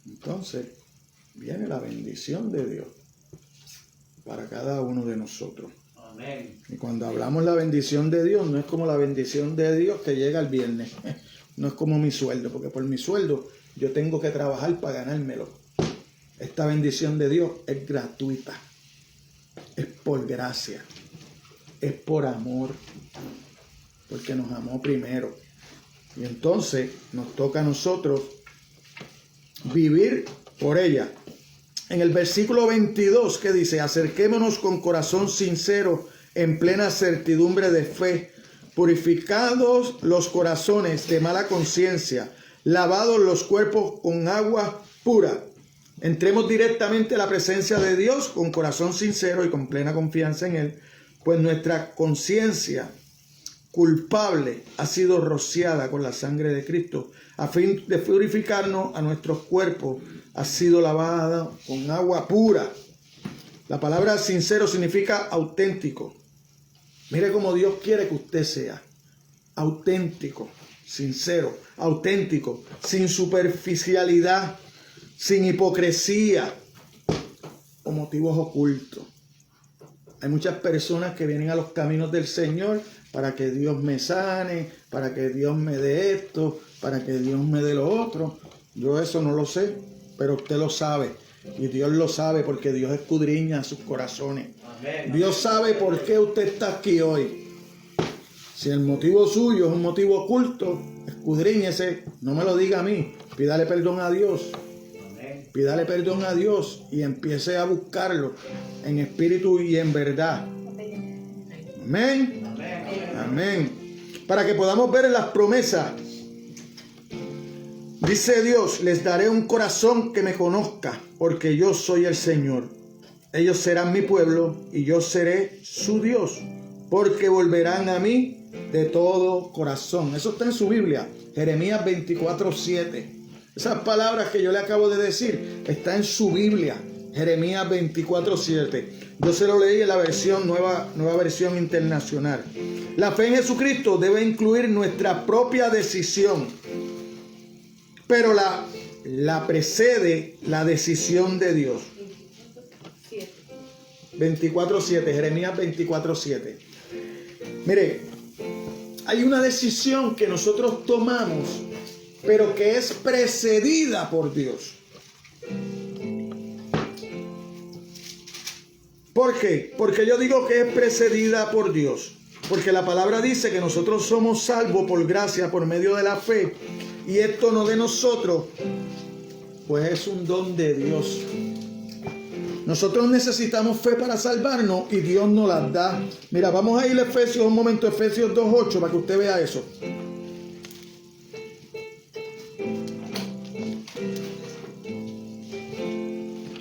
[SPEAKER 1] Entonces, viene la bendición de Dios para cada uno de nosotros.
[SPEAKER 2] Amén.
[SPEAKER 1] Y cuando hablamos la bendición de Dios, no es como la bendición de Dios que llega el viernes. No es como mi sueldo, porque por mi sueldo yo tengo que trabajar para ganármelo. Esta bendición de Dios es gratuita. Es por gracia. Es por amor. Porque nos amó primero. Y entonces nos toca a nosotros vivir por ella. En el versículo 22 que dice: acerquémonos con corazón sincero en plena certidumbre de fe, purificados los corazones de mala conciencia, lavados los cuerpos con agua pura. Entremos directamente a la presencia de Dios con corazón sincero y con plena confianza en Él, pues nuestra conciencia culpable ha sido rociada con la sangre de Cristo, a fin de purificarnos. A nuestros cuerpos ha sido lavada con agua pura. La palabra sincero significa auténtico. Mire cómo Dios quiere que usted sea auténtico, sincero, auténtico, sin superficialidad, sin hipocresía o motivos ocultos. Hay muchas personas que vienen a los caminos del Señor para que Dios me sane, para que Dios me dé esto, para que Dios me dé lo otro. Yo eso no lo sé, pero usted lo sabe. Y Dios lo sabe porque Dios escudriña sus corazones. Amén. Dios sabe por qué usted está aquí hoy. Si el motivo suyo es un motivo oculto, escudriñese, no me lo diga a mí. Pídale perdón a Dios. Amén. Pídale perdón a Dios y empiece a buscarlo en espíritu y en verdad. Amén. Amén. Amén. Para que podamos ver las promesas. Dice Dios: les daré un corazón que me conozca, porque yo soy el Señor. Ellos serán mi pueblo y yo seré su Dios, porque volverán a mí de todo corazón. Eso está en su Biblia, Jeremías 24:7. Esas palabras que yo le acabo de decir está en su Biblia, Jeremías 24:7. Yo se lo leí en la versión nueva versión internacional. La fe en Jesucristo debe incluir nuestra propia decisión, pero la precede la decisión de Dios. 24:7, Jeremías 24:7. Mire, hay una decisión que nosotros tomamos, pero que es precedida por Dios. ¿Por qué? Porque yo digo que es precedida por Dios. Porque la palabra dice que nosotros somos salvos por gracia, por medio de la fe. Y esto no de nosotros, pues es un don de Dios. Nosotros necesitamos fe para salvarnos y Dios nos las da. Mira, vamos a ir a Efesios un momento, Efesios 2:8, para que usted vea eso.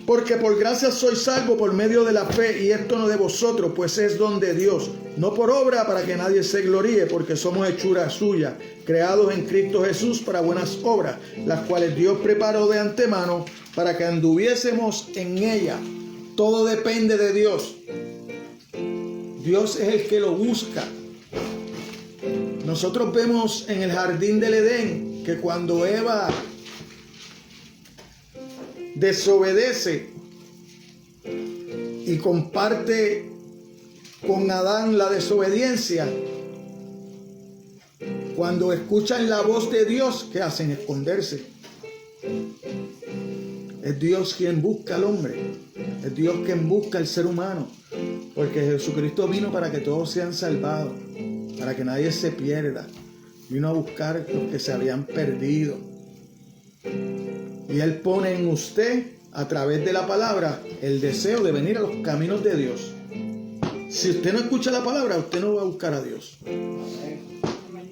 [SPEAKER 1] Porque por gracia sois salvos por medio de la fe, y esto no de vosotros, pues es don de Dios, no por obra para que nadie se gloríe, porque somos hechura suya, creados en Cristo Jesús para buenas obras, las cuales Dios preparó de antemano para que anduviésemos en ella. Todo depende de Dios. Dios es el que lo busca. Nosotros vemos en el jardín del Edén que cuando Eva desobedece y comparte con Adán la desobediencia, cuando escuchan la voz de Dios, ¿qué hacen? Esconderse. Es Dios quien busca al hombre, es Dios quien busca al ser humano, porque Jesucristo vino para que todos sean salvados, para que nadie se pierda. Vino a buscar los que se habían perdido. Y Él pone en usted, a través de la palabra, el deseo de venir a los caminos de Dios. Si usted no escucha la palabra, usted no va a buscar a Dios.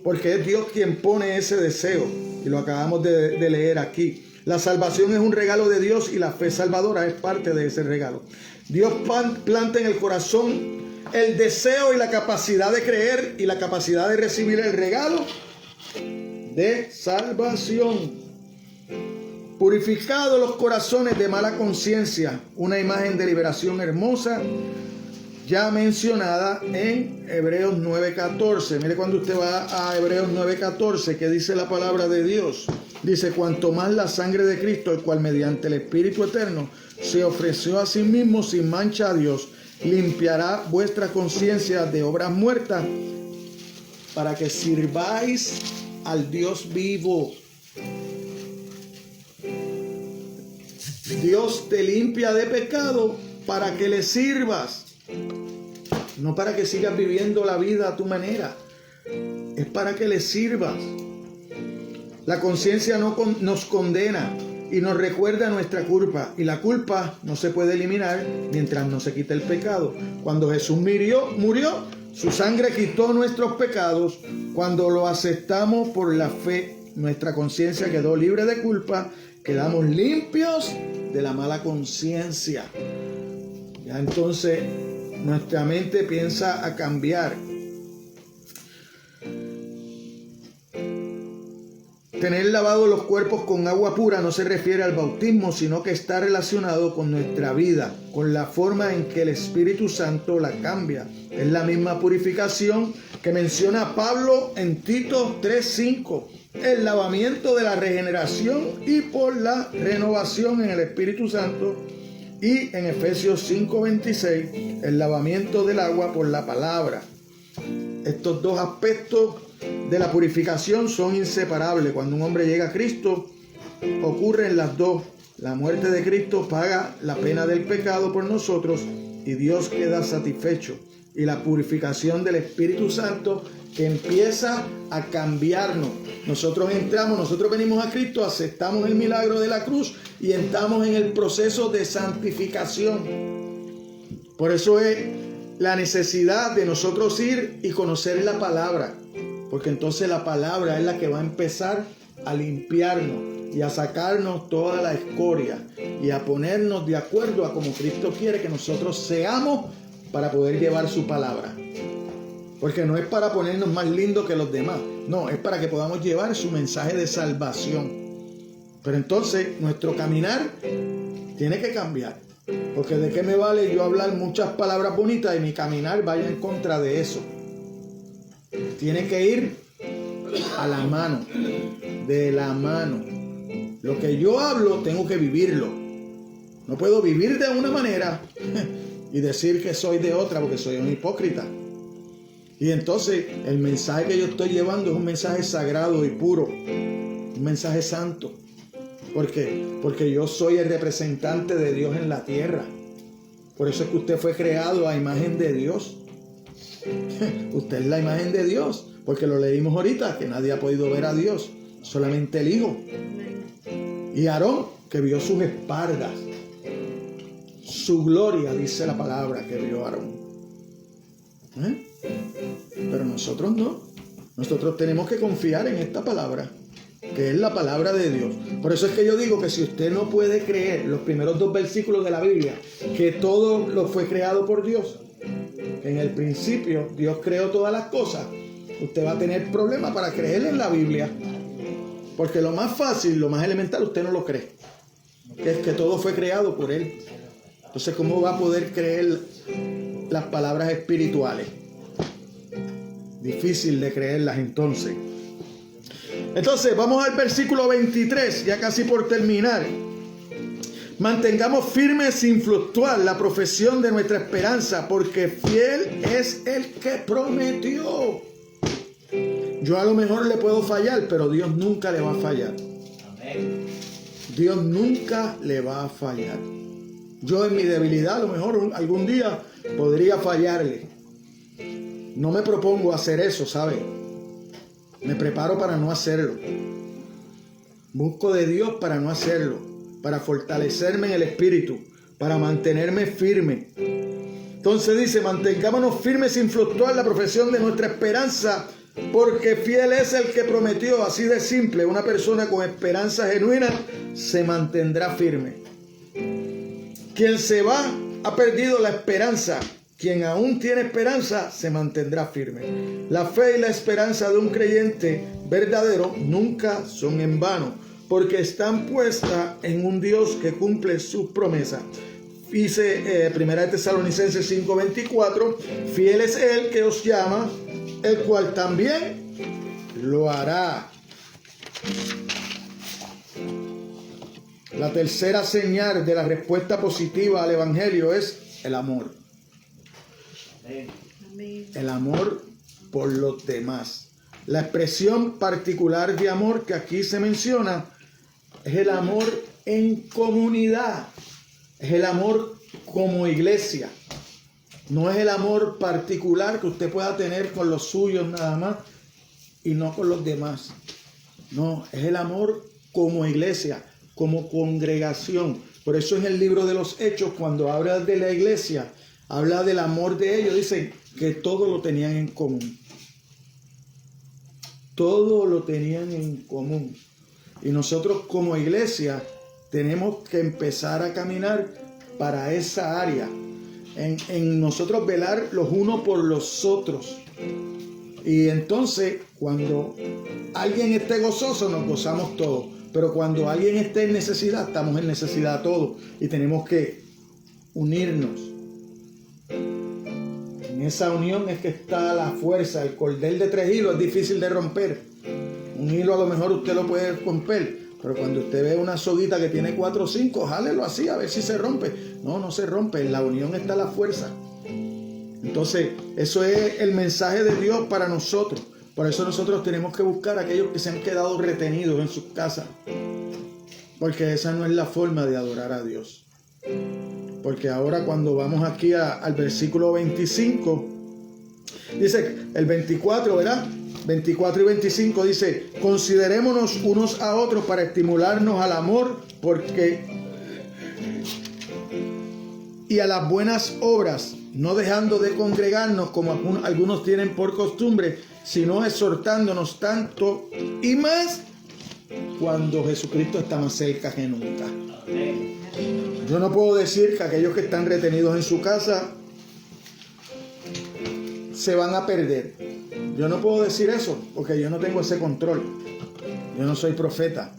[SPEAKER 1] Porque es Dios quien pone ese deseo. Y lo acabamos de leer aquí. La salvación es un regalo de Dios y la fe salvadora es parte de ese regalo. Dios planta en el corazón el deseo y la capacidad de creer y la capacidad de recibir el regalo de salvación. Purificado los corazones de mala conciencia, una imagen de liberación hermosa ya mencionada en Hebreos 9:14. Mire cuando usted va a Hebreos 9:14, que dice la palabra de Dios. Dice: cuanto más la sangre de Cristo, el cual mediante el Espíritu Eterno se ofreció a sí mismo sin mancha a Dios, limpiará vuestra conciencia de obras muertas para que sirváis al Dios vivo. Dios te limpia de pecado para que le sirvas. No para que sigas viviendo la vida a tu manera. Es para que le sirvas. La conciencia nos condena y nos recuerda nuestra culpa. Y la culpa no se puede eliminar mientras no se quite el pecado. Cuando Jesús murió, su sangre quitó nuestros pecados. Cuando lo aceptamos por la fe, nuestra conciencia quedó libre de culpa. Quedamos limpios de la mala conciencia. Ya entonces nuestra mente piensa a cambiar. Tener lavado los cuerpos con agua pura no se refiere al bautismo, sino que está relacionado con nuestra vida, con la forma en que el Espíritu Santo la cambia. Es la misma purificación que menciona Pablo en Tito 3:5. El lavamiento de la regeneración y por la renovación en el Espíritu Santo. Y en Efesios 5:26, el lavamiento del agua por la palabra. Estos dos aspectos de la purificación son inseparables. Cuando un hombre llega a Cristo, ocurren las dos. La muerte de Cristo paga la pena del pecado por nosotros y Dios queda satisfecho. Y la purificación del Espíritu Santo que empieza a cambiarnos. Nosotros venimos a Cristo, aceptamos el milagro de la cruz y entramos en el proceso de santificación. Por eso es la necesidad de nosotros ir y conocer la palabra, porque entonces la palabra es la que va a empezar a limpiarnos y a sacarnos toda la escoria y a ponernos de acuerdo a como Cristo quiere que nosotros seamos para poder llevar su palabra. Porque no es para ponernos más lindos que los demás, no, es para que podamos llevar su mensaje de salvación. Pero entonces nuestro caminar tiene que cambiar. Porque de qué me vale yo hablar muchas palabras bonitas y mi caminar vaya en contra de eso. Tiene que ir a la mano, de la mano. Lo que yo hablo tengo que vivirlo. No puedo vivir de una manera y decir que soy de otra porque soy un hipócrita. Y entonces el mensaje que yo estoy llevando es un mensaje sagrado y puro, un mensaje santo. ¿Por qué? Porque yo soy el representante de Dios en la tierra. Por eso es que usted fue creado a imagen de Dios. Usted es la imagen de Dios, porque lo leímos ahorita, que nadie ha podido ver a Dios, solamente el Hijo. Y Aarón, que vio sus espaldas, su gloria, dice la palabra que vio Aarón. Pero nosotros no. Nosotros tenemos que confiar en esta palabra, que es la palabra de Dios. Por eso es que yo digo que si usted no puede creer los primeros 2 versículos de la Biblia, que todo lo fue creado por Dios, que en el principio Dios creó todas las cosas, usted va a tener problemas para creer en la Biblia. Porque lo más fácil, lo más elemental, usted no lo cree, que es que todo fue creado por Él. Entonces, ¿cómo va a poder creer las palabras espirituales? Difícil de creerlas entonces. Entonces, vamos al versículo 23, ya casi por terminar. Mantengamos firme sin fluctuar la profesión de nuestra esperanza, porque fiel es el que prometió. Yo a lo mejor le puedo fallar, pero Dios nunca le va a fallar. Amén. Dios nunca le va a fallar. Yo en mi debilidad a lo mejor algún día podría fallarle. No me propongo hacer eso, ¿sabe? Me preparo para no hacerlo. Busco de Dios para no hacerlo, para fortalecerme en el espíritu, para mantenerme firme. Entonces dice, mantengámonos firmes sin fluctuar la profesión de nuestra esperanza, porque fiel es el que prometió. Así de simple, una persona con esperanza genuina se mantendrá firme. Quien se va ha perdido la esperanza. Quien aún tiene esperanza se mantendrá firme. La fe y la esperanza de un creyente verdadero nunca son en vano, porque están puestas en un Dios que cumple sus promesas. Dice 1 Tesalonicenses 5:24, fiel es Él que os llama, el cual también lo hará. La tercera señal de la respuesta positiva al Evangelio es el amor. El amor por los demás. La expresión particular de amor que aquí se menciona es el amor en comunidad. Es el amor como iglesia. No es el amor particular que usted pueda tener con los suyos nada más y no con los demás. No, es el amor como iglesia, como congregación. Por eso en el libro de los Hechos, cuando habla de la iglesia, habla del amor de ellos, dice que todo lo tenían en común. Todo lo tenían en común. Y nosotros como iglesia tenemos que empezar a caminar para esa área. En nosotros velar los unos por los otros. Y entonces cuando alguien esté gozoso nos gozamos todos. Pero cuando alguien esté en necesidad, estamos en necesidad todos. Y tenemos que unirnos. En esa unión es que está la fuerza. El cordel de 3 hilos es difícil de romper. Un hilo a lo mejor usted lo puede romper, pero cuando usted ve una soguita que tiene 4 o 5, jálelo así a ver si se rompe. No se rompe. En la unión está la fuerza. Entonces, eso es el mensaje de Dios para nosotros. Por eso nosotros tenemos que buscar a aquellos que se han quedado retenidos en sus casas. Porque esa no es la forma de adorar a Dios. Porque ahora cuando vamos aquí al versículo 25, dice el 24, ¿verdad? 24 y 25 dice: considerémonos unos a otros para estimularnos al amor y a las buenas obras, no dejando de congregarnos como algunos tienen por costumbre, sino exhortándonos tanto y más cuando Jesucristo está más cerca que nunca. Yo no puedo decir que aquellos que están retenidos en su casa se van a perder. Yo no puedo decir eso porque yo no tengo ese control. Yo no soy profeta.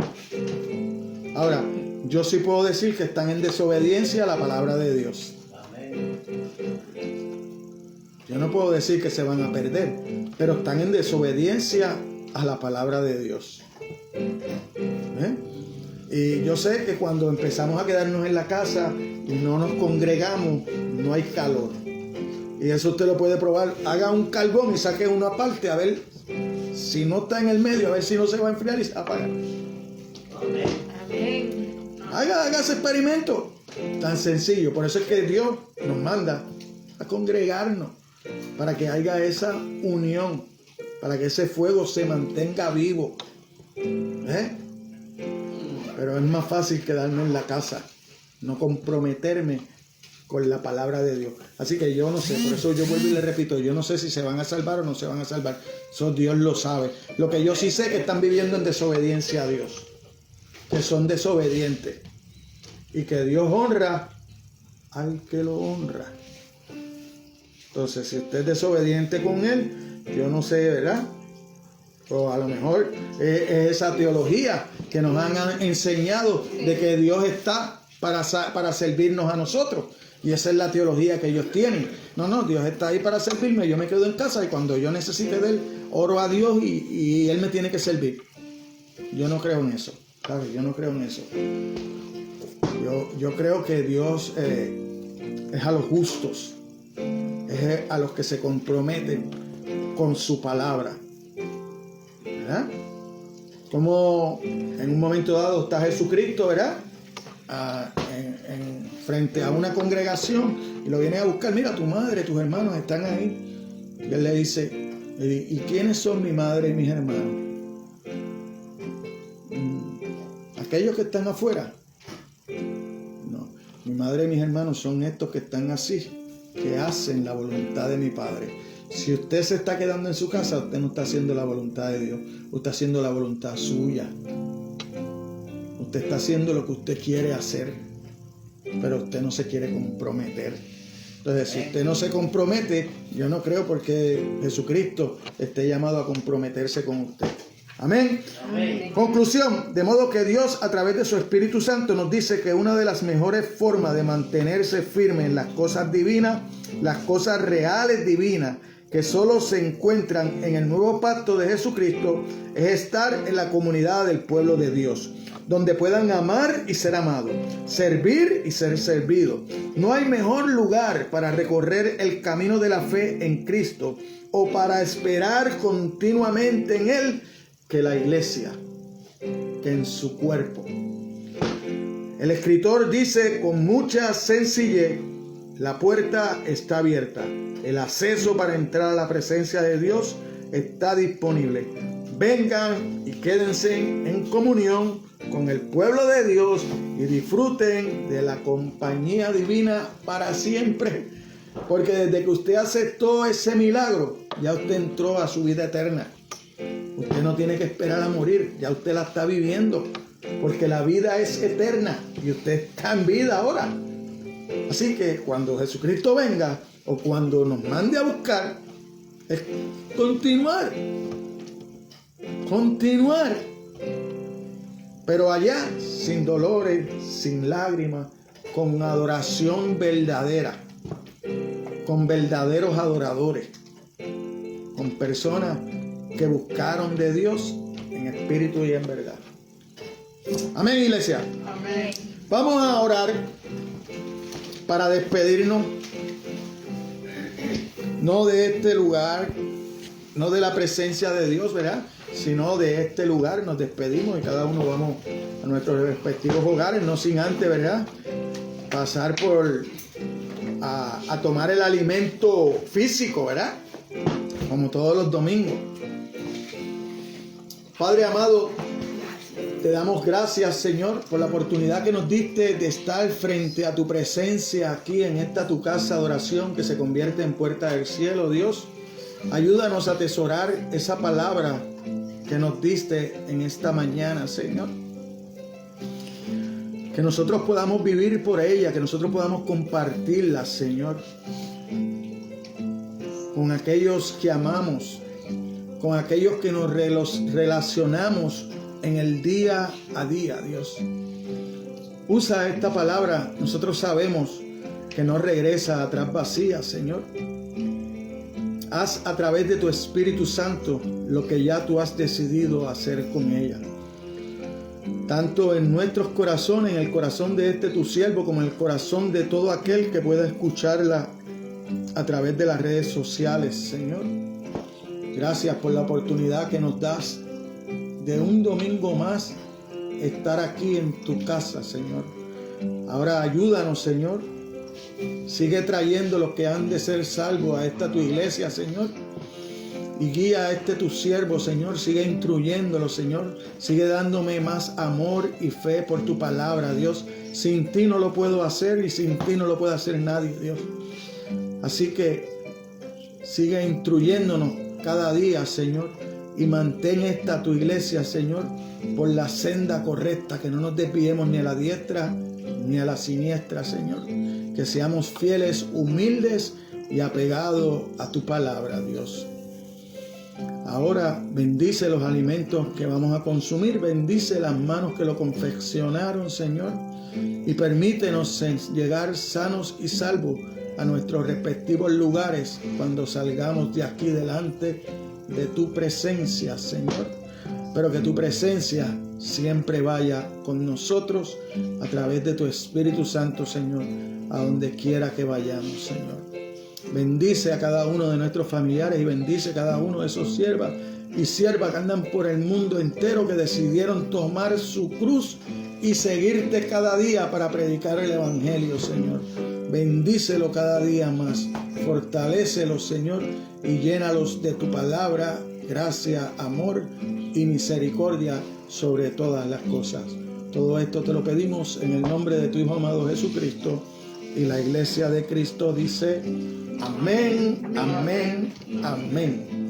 [SPEAKER 1] Ahora, yo sí puedo decir que están en desobediencia a la palabra de Dios. Yo no puedo decir que se van a perder, pero están en desobediencia a la palabra de Dios. Y yo sé que cuando empezamos a quedarnos en la casa y no nos congregamos, no hay calor. Y eso usted lo puede probar. Haga un carbón y saque una parte a ver si no está en el medio, a ver si no se va a enfriar y se apaga.
[SPEAKER 3] Amén.
[SPEAKER 1] Haga ese experimento. Tan sencillo. Por eso es que Dios nos manda a congregarnos, para que haya esa unión, para que ese fuego se mantenga vivo. Pero es más fácil quedarme en la casa, no comprometerme con la palabra de Dios. Así que yo no sé, por eso yo vuelvo y le repito, yo no sé si se van a salvar o no se van a salvar. Eso Dios lo sabe. Lo que yo sí sé es que están viviendo en desobediencia a Dios, que son desobedientes, y que Dios honra al que lo honra. Entonces, si usted es desobediente con Él, yo no sé, ¿verdad? O a lo mejor es esa teología que nos han enseñado de que Dios está para servirnos a nosotros. Y esa es la teología que ellos tienen. No, Dios está ahí para servirme. Yo me quedo en casa y cuando yo necesite de Él, oro a Dios y Él me tiene que servir. Yo no creo en eso, ¿sabes? Yo no creo en eso. Yo creo que Dios es a los justos. Es a los que se comprometen con su palabra. ¿Verdad? Como en un momento dado está Jesucristo, ¿verdad? Frente a una congregación y lo viene a buscar. Mira, tu madre, tus hermanos están ahí. Y él le dice: ¿y quiénes son mi madre y mis hermanos? Aquellos que están afuera. No, mi madre y mis hermanos son estos que están así, que hacen la voluntad de mi Padre. Si usted se está quedando en su casa, usted no está haciendo la voluntad de Dios, usted está haciendo la voluntad suya. Usted está haciendo lo que usted quiere hacer, pero usted no se quiere comprometer. Entonces, si usted no se compromete, yo no creo porque Jesucristo esté llamado a comprometerse con usted. Amén.
[SPEAKER 2] Amén.
[SPEAKER 1] Conclusión, de modo que Dios a través de su Espíritu Santo nos dice que una de las mejores formas de mantenerse firme en las cosas divinas, las cosas reales divinas, que solo se encuentran en el nuevo pacto de Jesucristo, es estar en la comunidad del pueblo de Dios, donde puedan amar y ser amados, servir y ser servidos. No hay mejor lugar para recorrer el camino de la fe en Cristo o para esperar continuamente en Él que la iglesia, que en su cuerpo. El escritor dice con mucha sencillez: la puerta está abierta, el acceso para entrar a la presencia de Dios está disponible. Vengan y quédense en comunión con el pueblo de Dios y disfruten de la compañía divina para siempre. Porque desde que usted aceptó ese milagro, ya usted entró a su vida eterna. Usted no tiene que esperar a morir, ya usted la está viviendo. Porque la vida es eterna y usted está en vida ahora. Así que cuando Jesucristo venga o cuando nos mande a buscar, es continuar. Pero allá, sin dolores, sin lágrimas, con adoración verdadera, con verdaderos adoradores, con personas que buscaron de Dios en espíritu y en verdad. Amén, iglesia.
[SPEAKER 3] Amén.
[SPEAKER 1] Vamos a orar para despedirnos, no de este lugar, no de la presencia de Dios, ¿verdad? Sino de este lugar. Nos despedimos y cada uno vamos a nuestros respectivos hogares, no sin antes, ¿verdad?, pasar a tomar el alimento físico, ¿verdad?, como todos los domingos. Padre amado, te damos gracias, Señor, por la oportunidad que nos diste de estar frente a tu presencia aquí en esta tu casa de oración que se convierte en puerta del cielo. Dios, ayúdanos a atesorar esa palabra que nos diste en esta mañana, Señor. Que nosotros podamos vivir por ella, que nosotros podamos compartirla, Señor, con aquellos que amamos, con aquellos que nos relacionamos en el día a día, Dios. Usa esta palabra, nosotros sabemos que no regresa atrás vacía, Señor. Haz a través de tu Espíritu Santo lo que ya tú has decidido hacer con ella. Tanto en nuestros corazones, en el corazón de este tu siervo, como en el corazón de todo aquel que pueda escucharla a través de las redes sociales, Señor. Gracias por la oportunidad que nos das de un domingo más estar aquí en tu casa, Señor. Ahora ayúdanos, Señor. Sigue trayendo los que han de ser salvos a esta tu iglesia, Señor. Y guía a este tu siervo, Señor. Sigue instruyéndolo, Señor. Sigue dándome más amor y fe por tu palabra, Dios. Sin ti no lo puedo hacer y sin ti no lo puede hacer nadie, Dios. Así que sigue instruyéndonos cada día, Señor. Y mantén esta tu iglesia, Señor, por la senda correcta. Que no nos desviemos ni a la diestra ni a la siniestra, Señor. Que seamos fieles, humildes y apegados a tu palabra, Dios. Ahora bendice los alimentos que vamos a consumir. Bendice las manos que lo confeccionaron, Señor. Y permítenos llegar sanos y salvos a nuestros respectivos lugares cuando salgamos de aquí delante de tu presencia, Señor. Pero que tu presencia siempre vaya con nosotros a través de tu Espíritu Santo, Señor, a donde quiera que vayamos, Señor. Bendice a cada uno de nuestros familiares y bendice a cada uno de esos siervas y siervas que andan por el mundo entero, que decidieron tomar su cruz y seguirte cada día para predicar el Evangelio, Señor. Bendícelo cada día más. Fortalécelos, Señor, y llénalos de tu palabra, gracia, amor y misericordia sobre todas las cosas. Todo esto te lo pedimos en el nombre de tu Hijo amado Jesucristo. Y la iglesia de Cristo dice: amén, amén, amén.